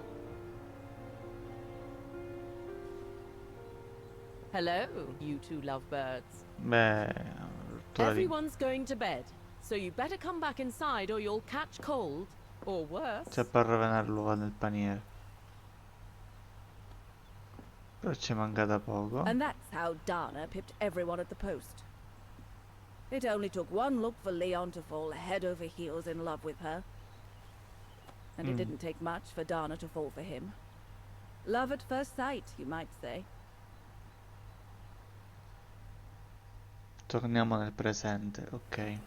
Hello, you two lovebirds. Beh, Everyone's going to bed, so you better come back inside or you'll catch cold, or worse. c'è per rovinare l'uovo nel paniere. Però ci manca da poco. And that's how Dana pipped everyone at the post. It only took one look for Leon to fall head over heels in love with her. And it didn't take much for Dana to fall for him. Love at first sight, you might say. Torniamo nel presente, ok.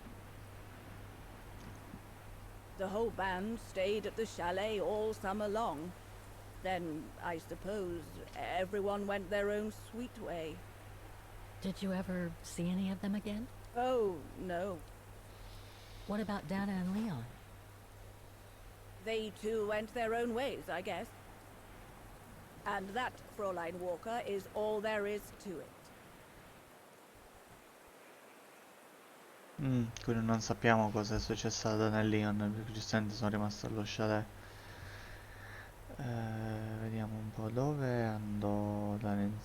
The whole band stayed at the chalet all summer long. Then, I suppose, everyone went their own sweet way. Did you ever see any of them again? Oh, no. What about Dana and Leon? They too went their own ways, I guess. And that, Fräulein Walker, is all there is to it. Quindi non sappiamo cosa è successo a Dan e Leon, perché giustamente sono rimasti allo chalet. Vediamo un po' dove andò Dan.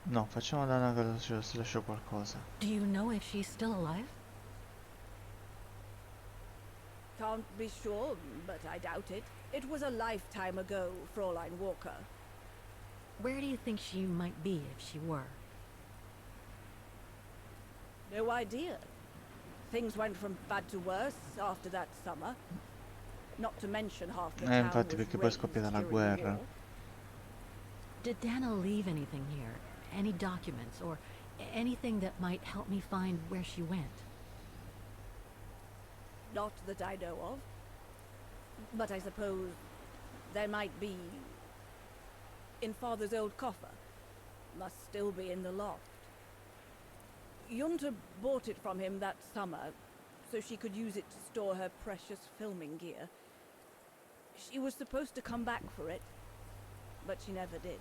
No, facciamo Dana che si lasciò qualcosa. Do you know if she's still alive? Can't be sure, but I doubt it. It was a lifetime ago, Fräulein Walker. Where do you think she might be if she were? No idea. Things went from bad to worse after that summer. Not to mention half the town infatti, was perché poi è razed scoppiata la during the guerra. war. Did Dana leave anything here? Any documents or anything that might help me find where she went? Not that I know of. But I suppose there might be in Father's old coffer. Must still be in the loft. Junta bought it from him that summer, so she could use it to store her precious filming gear. She was supposed to come back for it, but she never did.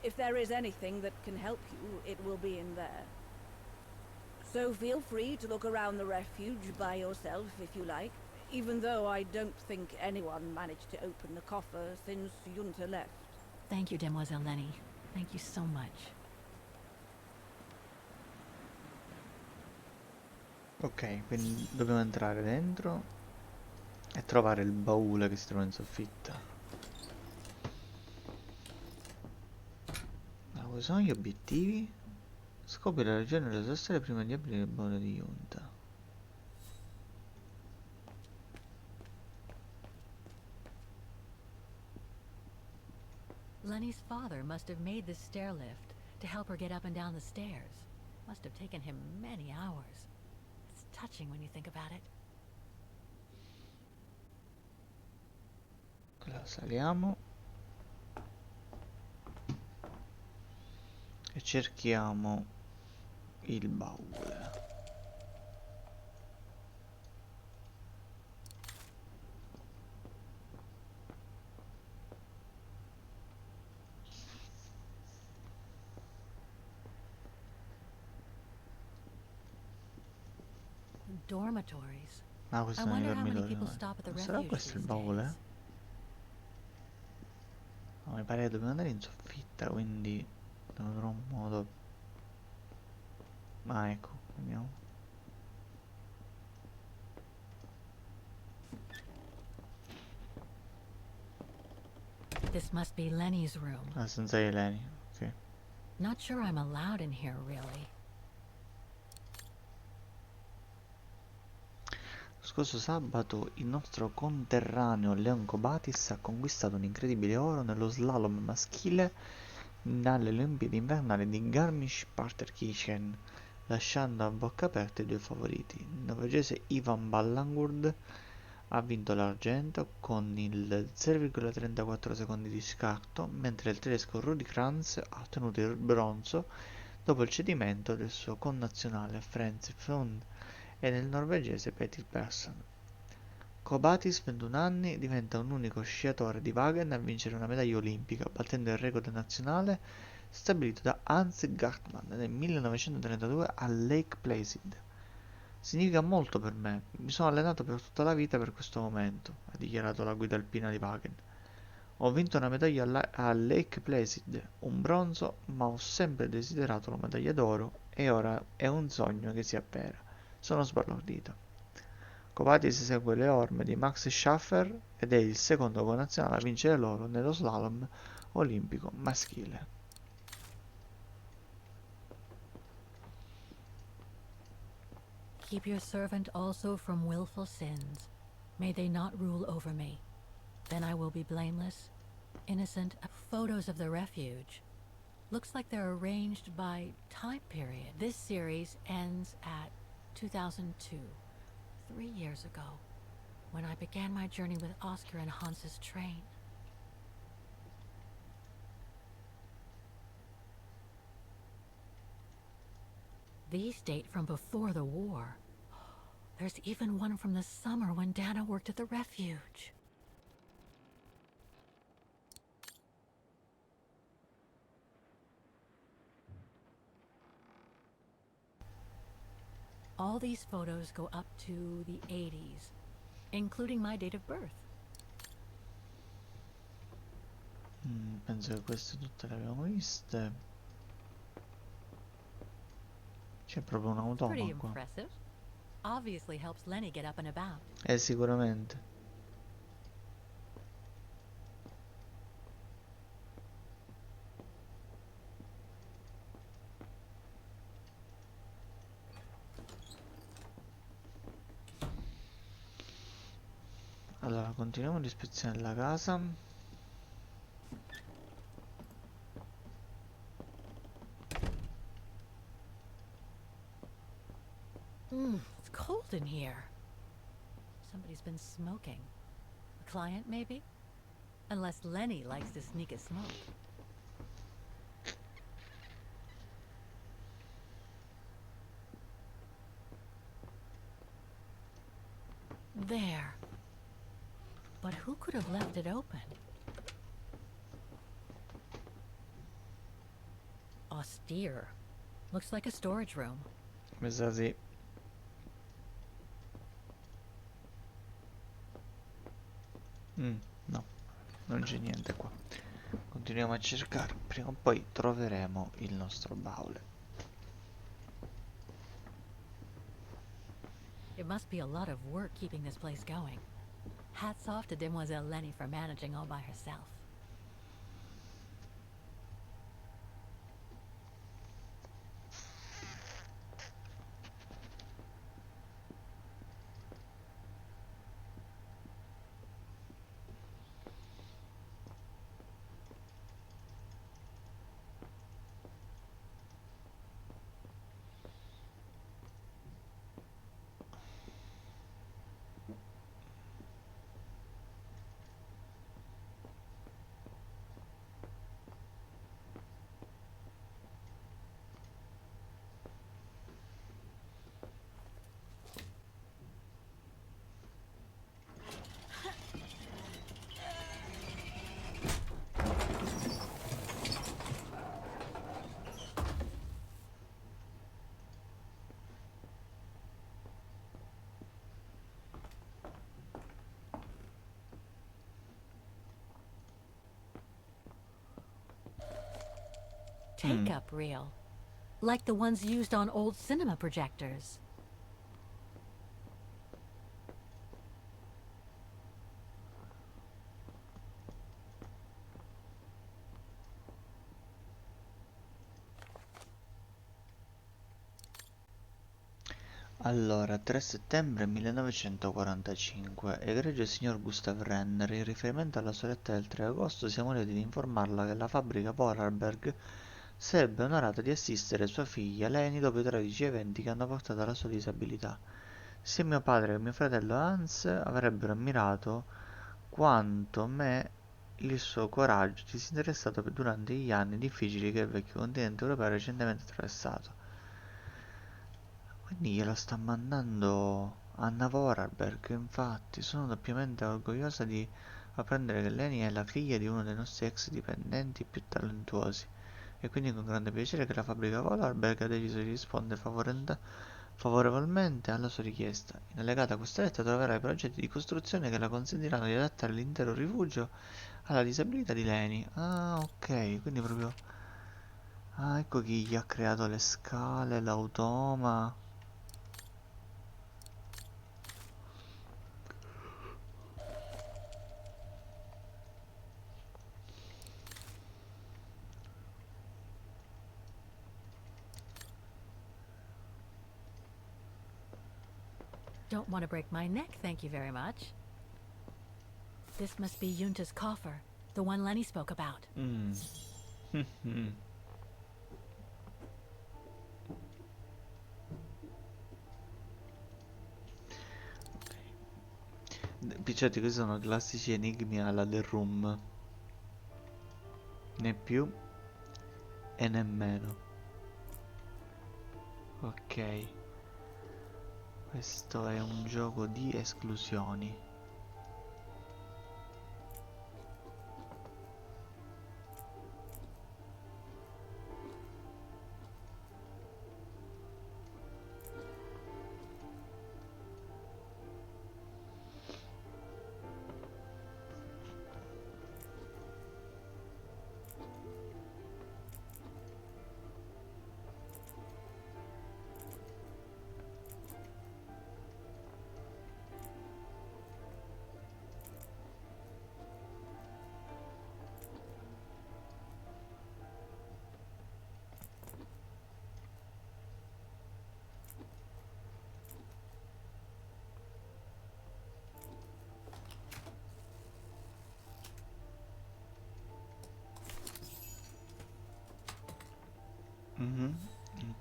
If there is anything that can help you, it will be in there. So feel free to look around the refuge by yourself if you like, even though I don't think anyone managed to open the coffer since Junta left. Thank you, Demoiselle Lenny. Thank you so much. Ok, quindi dobbiamo entrare dentro e trovare il baule che si trova in soffitta. Allora, quali sono gli obiettivi? Scopri la regione delle sue storie prima di aprire il baule di Junta. Lenny's father must have made this stair lift to help her get up and down the stairs. Must have taken him many hours. It's touching when you think about it. Allora, saliamo e cerchiamo il baule. Dormitories. Ah, questi I sono i wonder how many dormitori. people stop at the Ma sarà refuge questo il these baule? days. No, mi pare che dobbiamo andare in soffitta, quindi devo trovare un modo. Ah, ecco, vediamo. This must be Lenny's room. Ah, senza Eleni, ok. Not sure I'm allowed in here, really. Lo scorso sabato il nostro conterraneo Leon Cobatis ha conquistato un incredibile oro nello slalom maschile alle Olimpiadi invernali di Garmisch-Partenkirchen, lasciando a bocca aperta i due favoriti. Il norvegese Ivan Ballangurd ha vinto l'argento con il 0,34 secondi di scarto, mentre il tedesco Rudi Kranz ha ottenuto il bronzo dopo il cedimento del suo connazionale Frans Fund e del norvegese Peter Persson. Kobatis, 21 anni, diventa un unico sciatore di Wagen a vincere una medaglia olimpica, battendo il record nazionale stabilito da Hans Gartmann nel 1932 a Lake Placid. Significa molto per me, mi sono allenato per tutta la vita per questo momento, ha dichiarato la guida alpina di Wagen. Ho vinto una medaglia a Lake Placid, un bronzo, ma ho sempre desiderato la medaglia d'oro e ora è un sogno che si avvera. Sono sbalordito. Kovatis segue le orme di Max Schaffer ed è il secondo connazionale a vincere l'oro nello slalom olimpico maschile. Keep your servant also from willful sins. May they not rule over me. Then I will be blameless, innocent. Photos of the refuge. Looks like they're arranged by time period. This series ends at 2002, 3 years ago, when I began my journey with Oscar and Hans's train. These date from before the war. There's even one from the summer when Dana worked at the refuge. All these photos go up to the 80s, including my date of birth. Penso che queste tutte le abbiamo viste. C'è proprio un automa Pretty qua. impressive. Obviously helps Lenny get up and about. Sicuramente. Allora, continuiamo l'ispezione della casa. It's cold in here. Somebody's been smoking. A client, maybe? Unless Lenny likes to sneak a smoke. There. But who could have left it open? Austere. Looks like a storage room. Mi sa sì. No, non c'è niente qua. Continuiamo a cercare. Prima o poi troveremo il nostro baule. It must be a lot of work keeping this place going. Hats off to Demoiselle Lenny for managing all by herself. Take-up reel. Like the ones used on old cinema projectors. Allora, 3 settembre 1945. Egregio signor Gustav Renner, in riferimento alla sua lettera del 3 agosto, siamo lieti di informarla che la fabbrica Vorarlberg sarebbe onorata di assistere sua figlia Leni dopo i tragici eventi che hanno portato alla sua disabilità. Sia mio padre che mio fratello Hans avrebbero ammirato quanto me il suo coraggio disinteressato durante gli anni difficili che il vecchio continente europeo ha recentemente attraversato. Quindi glielo sta mandando Anna Vorarlberg, infatti. Sono doppiamente orgogliosa di apprendere che Leni è la figlia di uno dei nostri ex dipendenti più talentuosi. E quindi con grande piacere che la fabbrica Vorarlberg ha deciso di rispondere favorevolmente alla sua richiesta. In allegata a questa lettera troverai progetti di costruzione che la consentiranno di adattare l'intero rifugio alla disabilità di Leni. Ah, ok, quindi proprio... Ah, ecco chi gli ha creato le scale, l'automa. don't want to break my neck, thank you very much. This must be Yunta's coffer, the one Lenny spoke about. Picciotti, questi sono classici enigmi alla The Room. Né più e nemmeno. Ok. Questo è un gioco di esclusioni.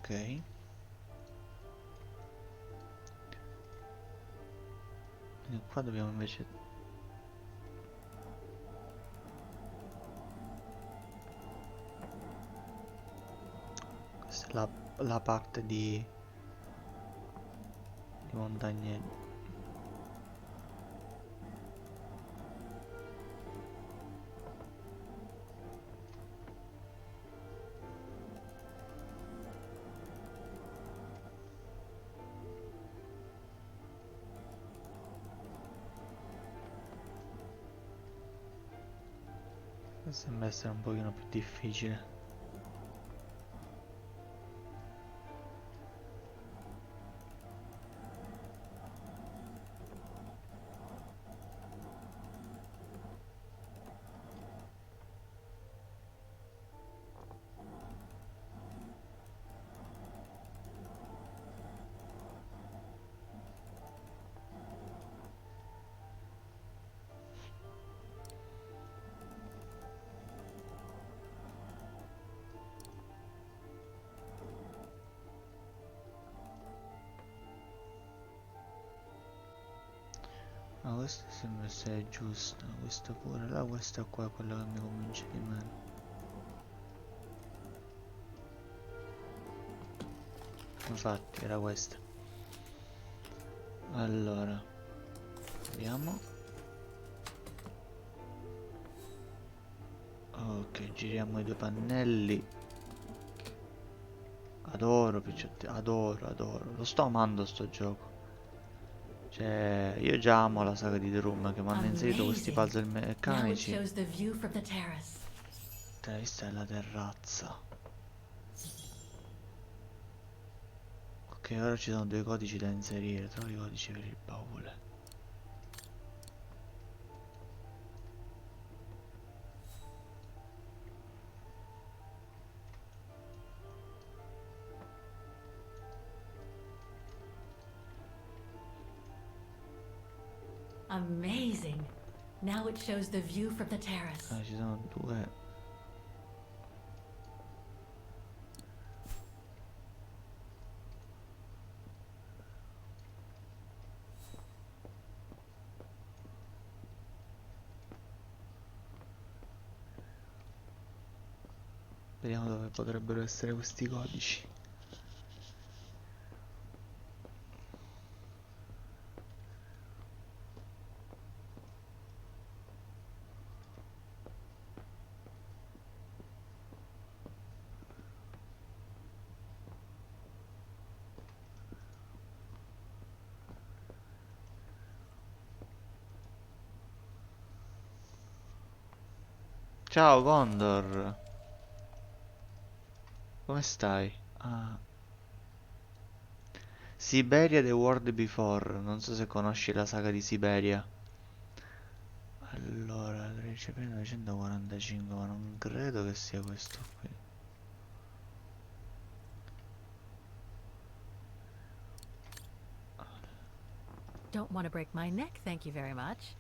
Ok. E qua dobbiamo invece... Questa è la parte di montagne. Sembra essere un pochino più difficile. Ma questo sembra essere giusto, questo pure, là questo qua è quello che mi convince di meno. Infatti era questo. Allora, vediamo. Ok, giriamo i due pannelli. Adoro picciotti, adoro. Lo sto amando sto gioco. Cioè, io già amo la saga di The Room che mi hanno inserito questi puzzle meccanici. Questa è la terrazza. Ok, ora ci sono due codici da inserire. Trovo i codici per il baule. Amazing. Now it shows the view from the terrace. Ah, ci sono due. Vediamo dove potrebbero essere questi codici. Ciao Gondor. Come stai? Ah. Syberia The World Before. Non so se conosci la saga di Syberia. Allora, 13.945, ma non credo che sia questo qui. don't want to break my neck, thank you very much.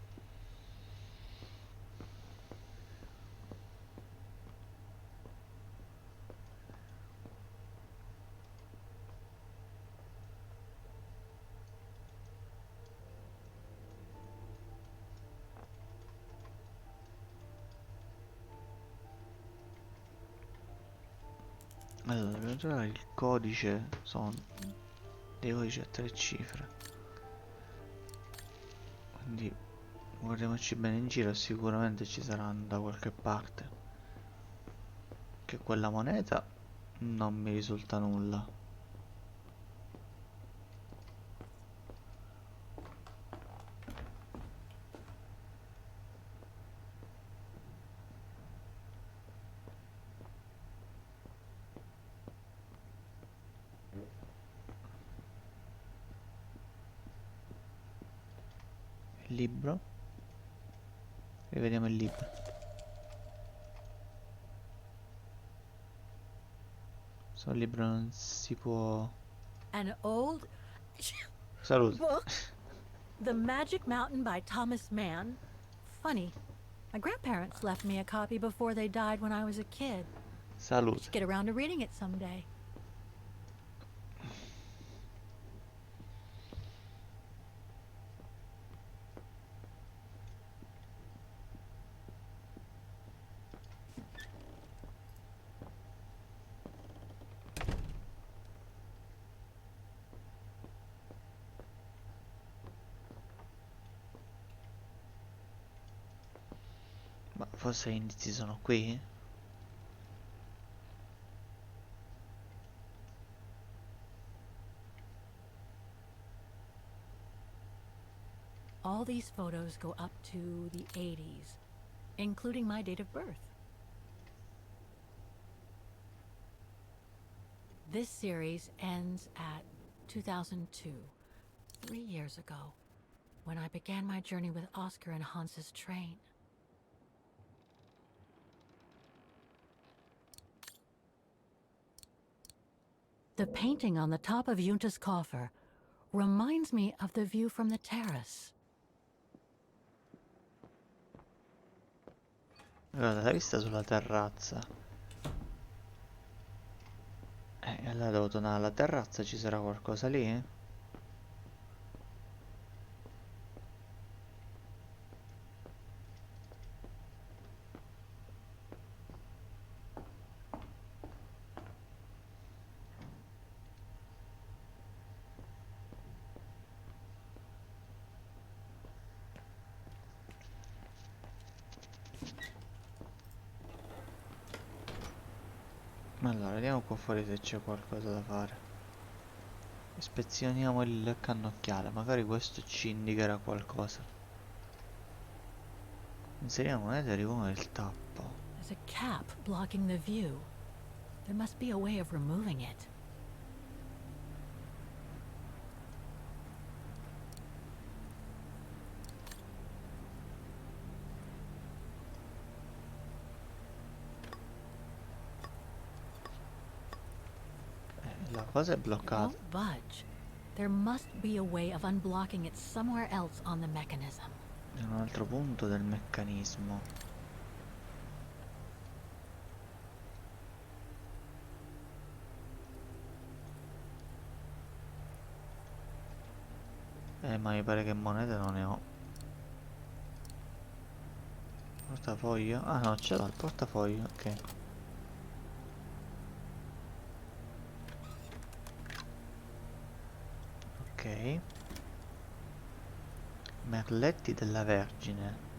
Allora, per trovare il codice sono dei codici a 3 cifre. Quindi guardiamoci bene in giro, sicuramente ci saranno da qualche parte. Che quella moneta non mi risulta nulla. Il libro? Rivediamo il libro. Questo libro non si può... An old Salute. book? The Magic Mountain by Thomas Mann? Funny. My grandparents left me a copy before they died when I was a kid. Salute. Should get around to reading it someday. Ma forse gli indizi sono qui? All these photos go up to the 80s, including my date of birth. This series ends at 2002, 3 years ago, when I began my journey with Oscar and Hans's train. The painting on the top of Yunta's coffer reminds me of the view from the terrace. Guarda, la vista sulla terrazza. Allora devo tornare alla terrazza, ci sarà qualcosa lì? Allora, vediamo qua fuori se c'è qualcosa da fare. Ispezioniamo il cannocchiale, magari questo ci indicherà qualcosa. Inseriamo moneta e rimuovere il tappo. There's a cap blocking the view. There must be a way of removing it. La cosa è It bloccata. won't budge. There must be a way of unblocking it somewhere else on the mechanism. In un altro punto del meccanismo. Ma mi pare che monete non ne ho. Portafoglio? Ah no, ce l'ho il portafoglio, ok. Ok. Merletti della Vergine.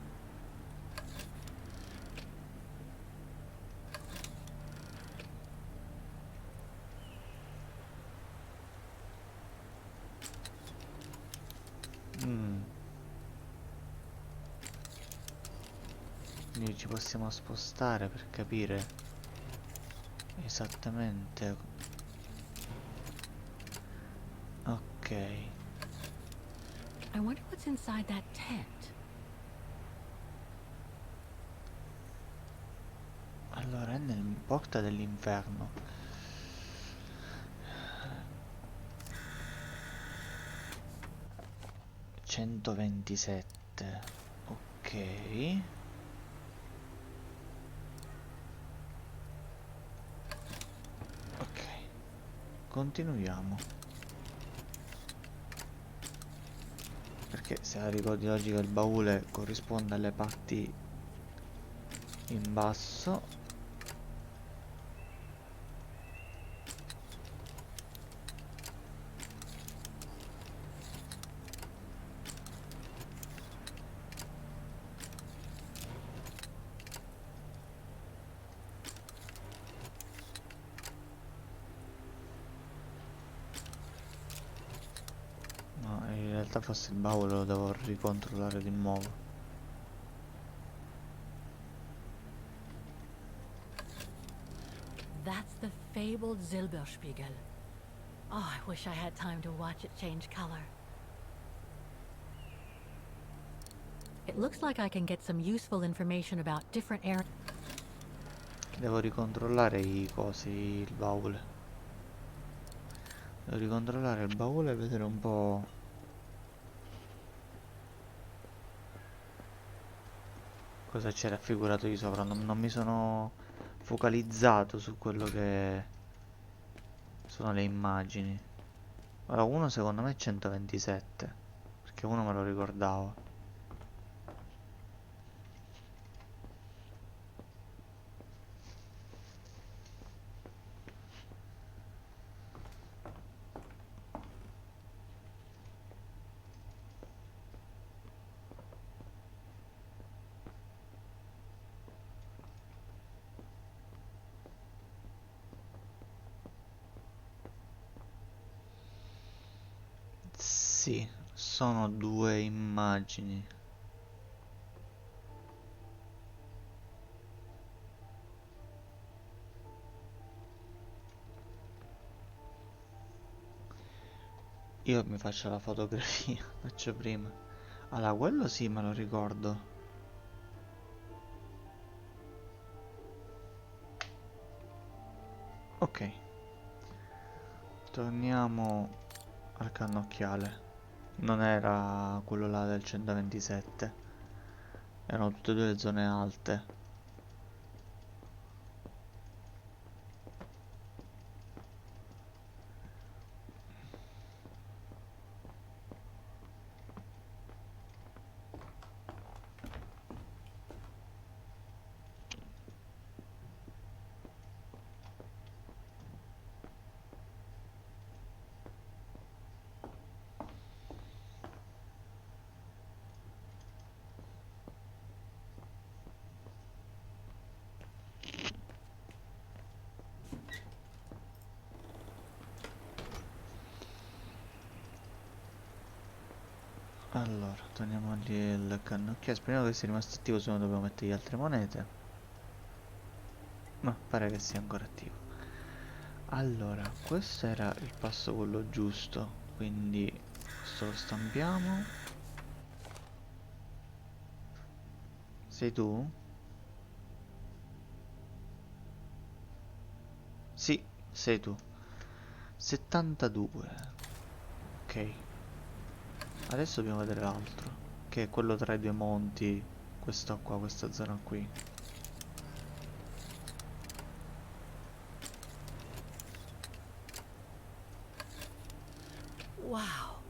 Quindi ci possiamo spostare per capire esattamente. Ok. I wonder what's inside that tent. Allora è nel porta dell'inferno. 127. Ok. Ok. Continuiamo. Perché se la ricordi logica il baule corrisponde alle parti in basso. No, in realtà forse il baule lo devo ricontrollare di nuovo. That's the fabled Silberspiegel. Oh, I wish I had time to watch it change color. It looks like I can get some useful information about different areas. Devo ricontrollare i cosi, il baule. Devo ricontrollare il baule e vedere un po' cosa c'è raffigurato di sopra. Non mi sono focalizzato su quello che sono le immagini. Ora uno secondo me è 127, perché uno me lo ricordavo. Sì, sono due immagini. Io mi faccio la fotografia, faccio prima. Allora, quello sì, me lo ricordo. Ok. Torniamo al cannocchiale. Non era quello là del 127. Erano tutte e due le zone alte. Allora, torniamo lì al cannocchiale. Speriamo che sia rimasto attivo, se no dobbiamo mettere le altre monete. Ma pare che sia ancora attivo. Allora, questo era il passo quello giusto, quindi questo lo stampiamo. Sei tu? Sì, sei tu. 72. Ok. Adesso dobbiamo vedere l'altro, che è quello tra i due monti. Questo qua, questa zona qui. Wow,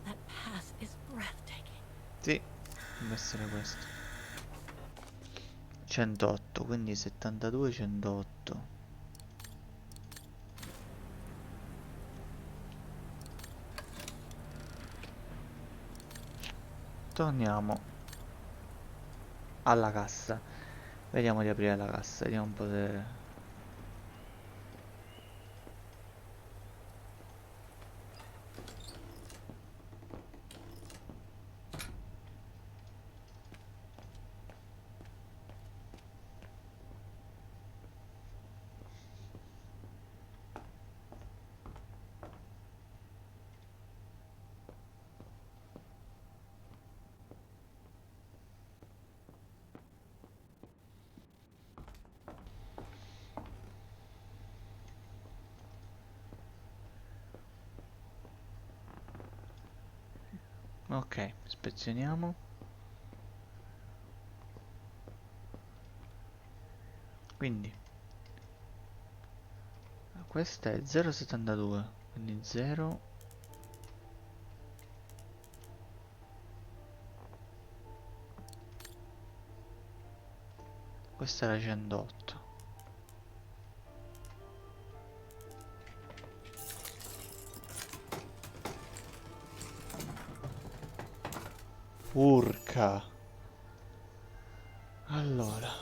that pass is breathtaking. Sì, deve essere questo. 108, quindi 72, 108. Torniamo alla cassa. Vediamo di aprire la cassa, vediamo un po' se... Ok, ispezioniamo. Quindi questa è 0,72, quindi 0. Questa è la 108. Urca. Allora,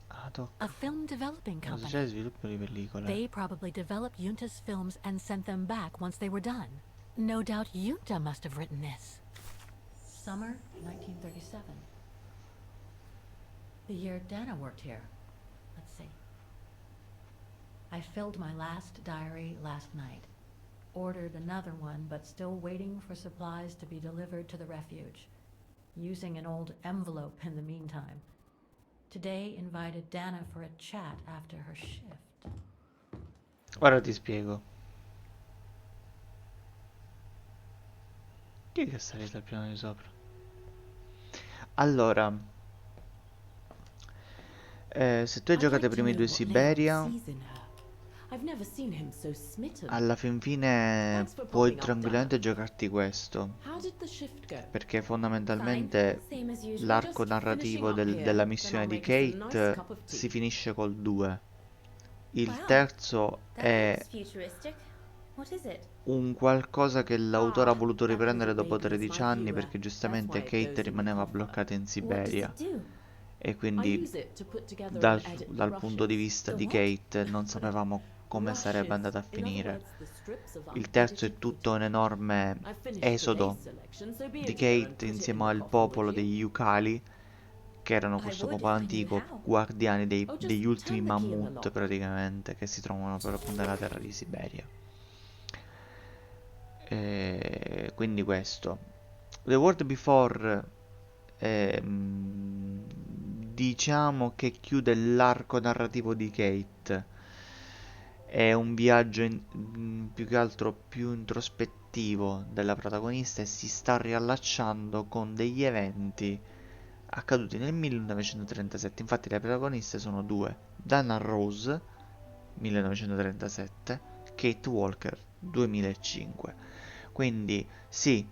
ad A hoc. film developing La società di company. sviluppo di pellicole. They probably developed Yunta's films and sent them back once they were done. No doubt Yunta must have written this. Summer 1937. The year Dana worked here. Let's see. I filled my last diary last night. Ordered another one, but still waiting for supplies to be delivered to the refuge. Using an old envelope in the meantime. Today invited Dana for a chat after her shift. Ora ti spiego. Chi è che è salito al piano di sopra? Allora, se tu hai I'd giocato like i to primi know due what Leon Siberia, sees in her. I've never seen him so smitten. alla fin fine Thanks for puoi popping up, Dana. tranquillamente giocarti questo, How did the shift go? perché Fine. fondamentalmente Same as usual. l'arco Just finishing narrativo up here, della then I'll missione di make us a nice Kate cup of si tea. finisce col 2. Il Wow. terzo That è looks futuristic. What is it? un qualcosa che l'autore ha Ah, voluto that little riprendere dopo baby is 13 like anni you, perché that's why giustamente it Kate goes in the rimaneva coffer. bloccata in What does Siberia it do? e I quindi use it to put together an edit dal for punto di rushes. vista The di what? Kate non sapevamo come sarebbe Rushes, andata a in other finire. words, the strips of Il terzo è unedited tutto un footage. enorme I've finished today's esodo selection, so be a di dear and Kate put it in insieme the al coffer, would popolo you? degli Yukali, che erano I questo would popolo if I knew antico, how. guardiani Oh, just degli ultimi turn the key in the mammut lock. praticamente, che si trovano per appunto nella terra di Siberia. Quindi questo. The World Before, diciamo che chiude l'arco narrativo di Kate. È un viaggio più che altro più introspettivo della protagonista e si sta riallacciando con degli eventi accaduti nel 1937. Infatti le protagoniste sono due: Dana Rose, 1937, Kate Walker, 2005. Quindi sì,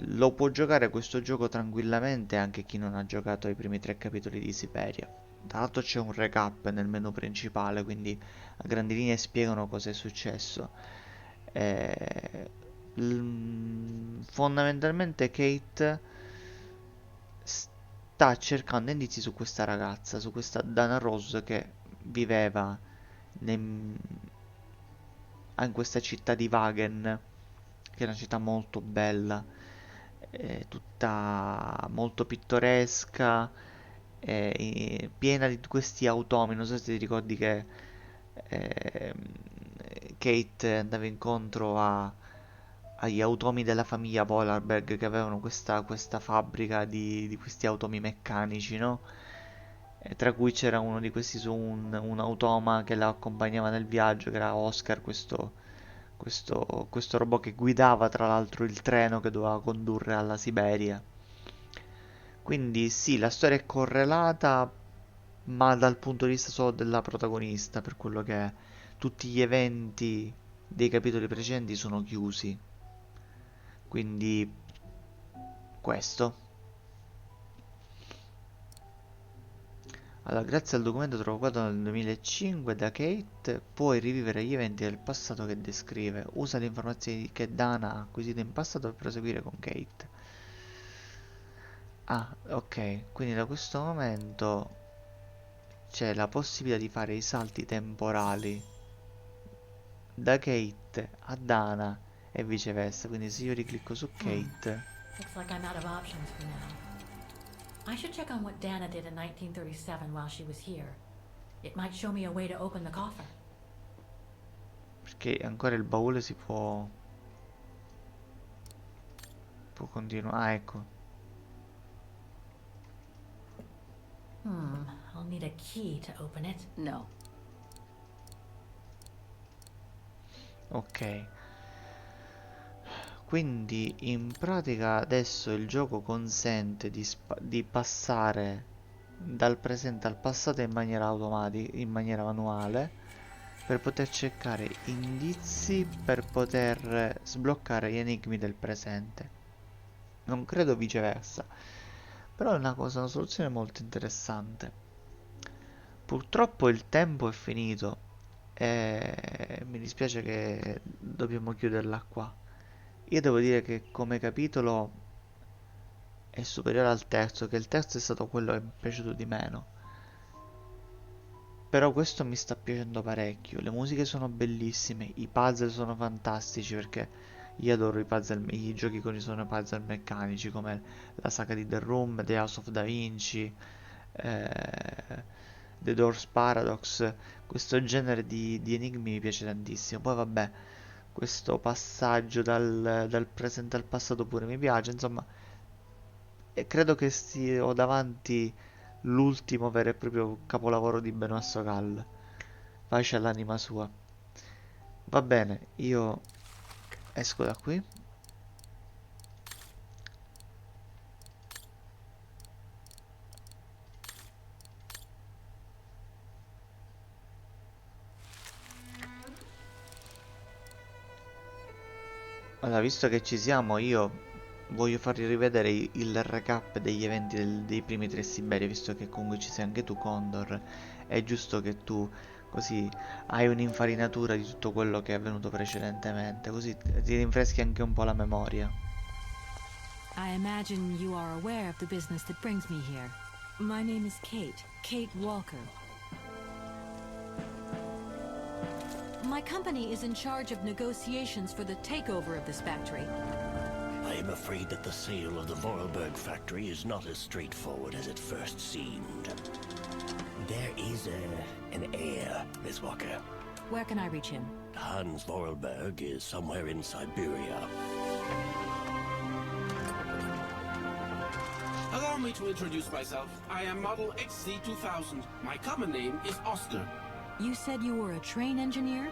lo può giocare questo gioco tranquillamente anche chi non ha giocato ai primi 3 capitoli di Siberia. Tra l'altro c'è un recap nel menu principale, quindi a grandi linee spiegano cosa è successo. Eh, Fondamentalmente Kate sta cercando indizi su questa ragazza, su questa Dana Rose che viveva in questa città di Wagen, che è una città molto bella, tutta molto pittoresca, piena di questi automi. Non so se ti ricordi che ehm, Kate andava incontro agli automi della famiglia Polarberg che avevano questa fabbrica di questi automi meccanici, no? Tra cui c'era uno di questi su un automa che la accompagnava nel viaggio, che era Oscar, questo robot che guidava tra l'altro il treno che doveva condurre alla Siberia. Quindi sì, la storia è correlata, ma dal punto di vista solo della protagonista, per quello che è. Tutti gli eventi dei capitoli precedenti sono chiusi. Quindi questo. Allora, grazie al documento trovato nel 2005 da Kate, puoi rivivere gli eventi del passato che descrive. Usa le informazioni che Dana ha acquisito in passato per proseguire con Kate. Ah, ok, quindi da questo momento c'è la possibilità di fare i salti temporali da Kate a Dana e viceversa. Quindi se io riclicco su Kate, Looks like I'm out of options for now. I should check on what Dana did in 1937 while she was here. It might show me a way to open the coffer. perché ancora il baule si può continuare. Ah, ecco. I'll need a key to open it. No. Ok. Quindi in pratica adesso il gioco consente di passare dal presente al passato in maniera automatica, in maniera manuale, per poter cercare indizi per poter sbloccare gli enigmi del presente. Non credo viceversa, però è una soluzione molto interessante. Purtroppo il tempo è finito e mi dispiace che dobbiamo chiuderla qua. Io devo dire che come capitolo è superiore al terzo, che il terzo è stato quello che mi è piaciuto di meno. Però questo mi sta piacendo parecchio, le musiche sono bellissime, i puzzle sono fantastici perché io adoro i giochi con i sono puzzle meccanici come la saga di The Room, The House of Da Vinci, eh, The Doors Paradox, questo genere di enigmi mi piace tantissimo. Poi vabbè, questo passaggio dal presente al passato pure mi piace, insomma, e credo che ho davanti l'ultimo vero e proprio capolavoro di Benoît Sogal. Pace all'anima sua. Va bene, io esco da qui. Allora, visto che ci siamo, io voglio farvi rivedere il recap degli eventi dei primi tre Siberia, visto che comunque ci sei anche tu, Condor. È giusto che tu così hai un'infarinatura di tutto quello che è avvenuto precedentemente, così ti rinfreschi anche un po' la memoria. I imagine you are aware of the business that brings me here. My name is Kate Walker. My company is in charge of negotiations for the takeover of this factory. I am afraid that the sale of the Vorarlberg factory is not as straightforward as it first seemed. There is an heir, Miss Walker. Where can I reach him? Hans Vorarlberg is somewhere in Syberia. Allow me to introduce myself. I am Model XC2000. My common name is Oscar. You said you were a train engineer?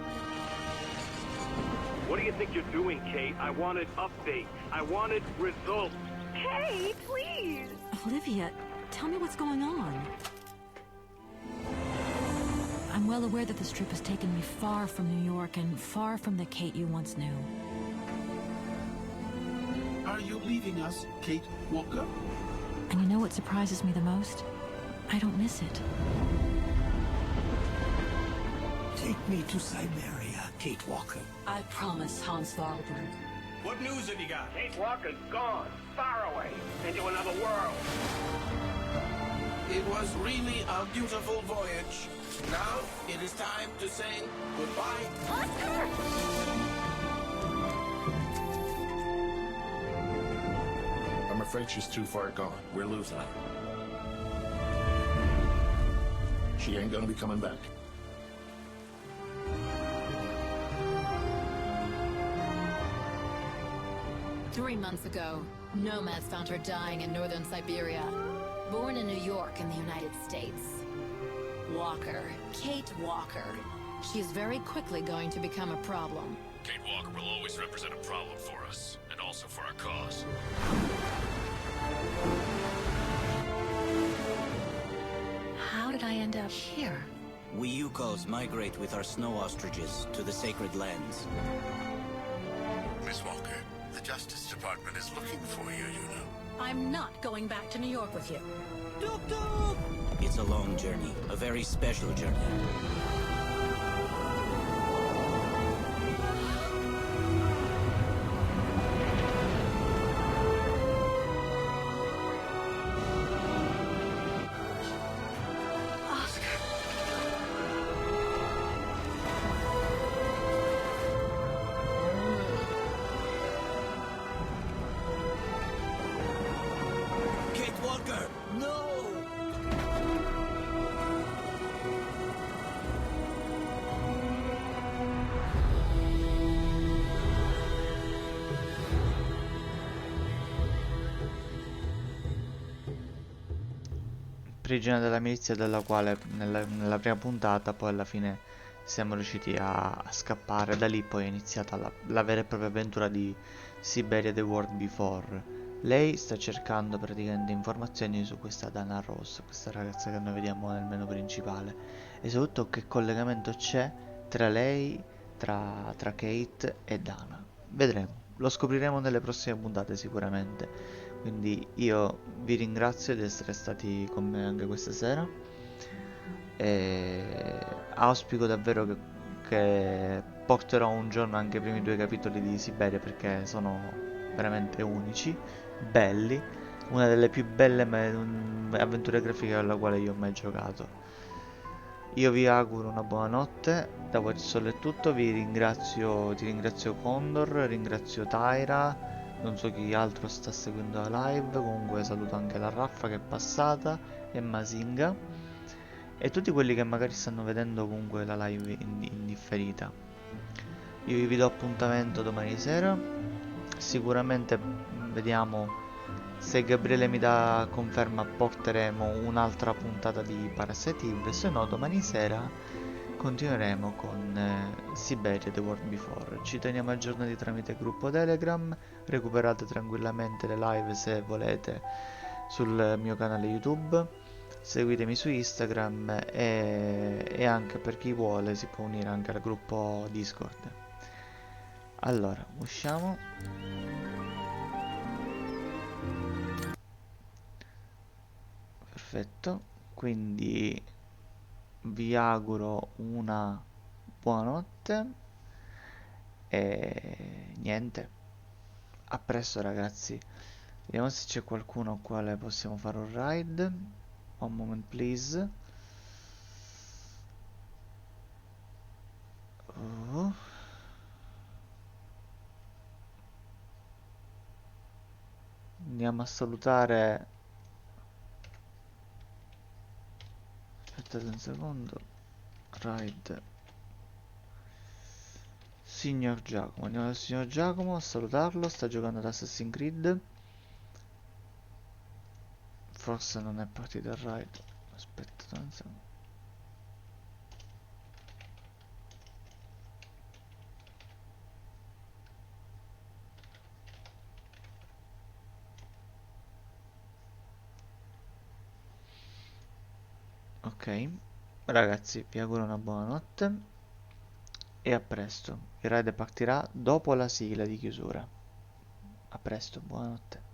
What do you think you're doing, Kate? I wanted updates. I wanted results. Kate, please! Olivia, tell me what's going on. I'm well aware that this trip has taken me far from New York and far from the Kate you once knew. Are you leaving us, Kate Walker? And you know what surprises me the most? I don't miss it. Take me to Syberia, Kate Walker. I promise, Hans Vorarlberg. What news have you got? Kate Walker's gone, far away, into another world. It was really a beautiful voyage. Now it is time to say goodbye. Oscar! I'm afraid she's too far gone. We're losing her. She ain't gonna be coming back. 3 months ago, nomads found her dying in northern Syberia. Born in New York in the United States. Walker. Kate Walker. She is very quickly going to become a problem. Kate Walker will always represent a problem for us, and also for our cause. How did I end up here? We Yukos migrate with our snow ostriches to the sacred lands. Miss Walker, the Justice Department is looking for you, you know. I'm not going back to New York with you. It's a long journey, a very special journey. Kate Walker, no! prigioniero della milizia, della quale nella prima puntata poi alla fine siamo riusciti a scappare. Da lì poi è iniziata la vera e propria avventura di Syberia The World Before. Lei sta cercando praticamente informazioni su questa Dana Ross, questa ragazza che noi vediamo nel menu principale, e soprattutto che collegamento c'è tra lei, tra Kate e Dana. Vedremo, lo scopriremo nelle prossime puntate sicuramente. Quindi io vi ringrazio di essere stati con me anche questa sera e auspico davvero che porterò un giorno anche i primi due capitoli di Siberia, perché sono veramente unici, belli, una delle più belle avventure grafiche alla quale io ho mai giocato. Io vi auguro una buona notte, da Watch Solo è tutto, ti ringrazio Condor, ringrazio Tyra, non so chi altro sta seguendo la live, comunque saluto anche la Raffa che è passata e Masinga e tutti quelli che magari stanno vedendo comunque la live in differita. Io vi do appuntamento domani sera, sicuramente vediamo se Gabriele mi dà conferma, porteremo un'altra puntata di Parasite Eve, se no domani sera continueremo con Siberia The World Before. Ci teniamo aggiornati tramite gruppo Telegram, recuperate tranquillamente le live se volete sul mio canale YouTube, seguitemi su Instagram e anche per chi vuole si può unire anche al gruppo Discord. Allora, usciamo. Perfetto, quindi vi auguro una buonanotte e niente, a presto ragazzi. Vediamo se c'è qualcuno al quale possiamo fare un ride. One moment please. Oh. Andiamo a salutare. Aspettate un secondo. Ride. Signor Giacomo. Andiamo dal signor Giacomo a salutarlo. Sta giocando ad Assassin's Creed. Forse non è partito il ride. Aspettate un secondo. Ok, ragazzi, vi auguro una buona notte e a presto. Il raid partirà dopo la sigla di chiusura. A presto, buonanotte.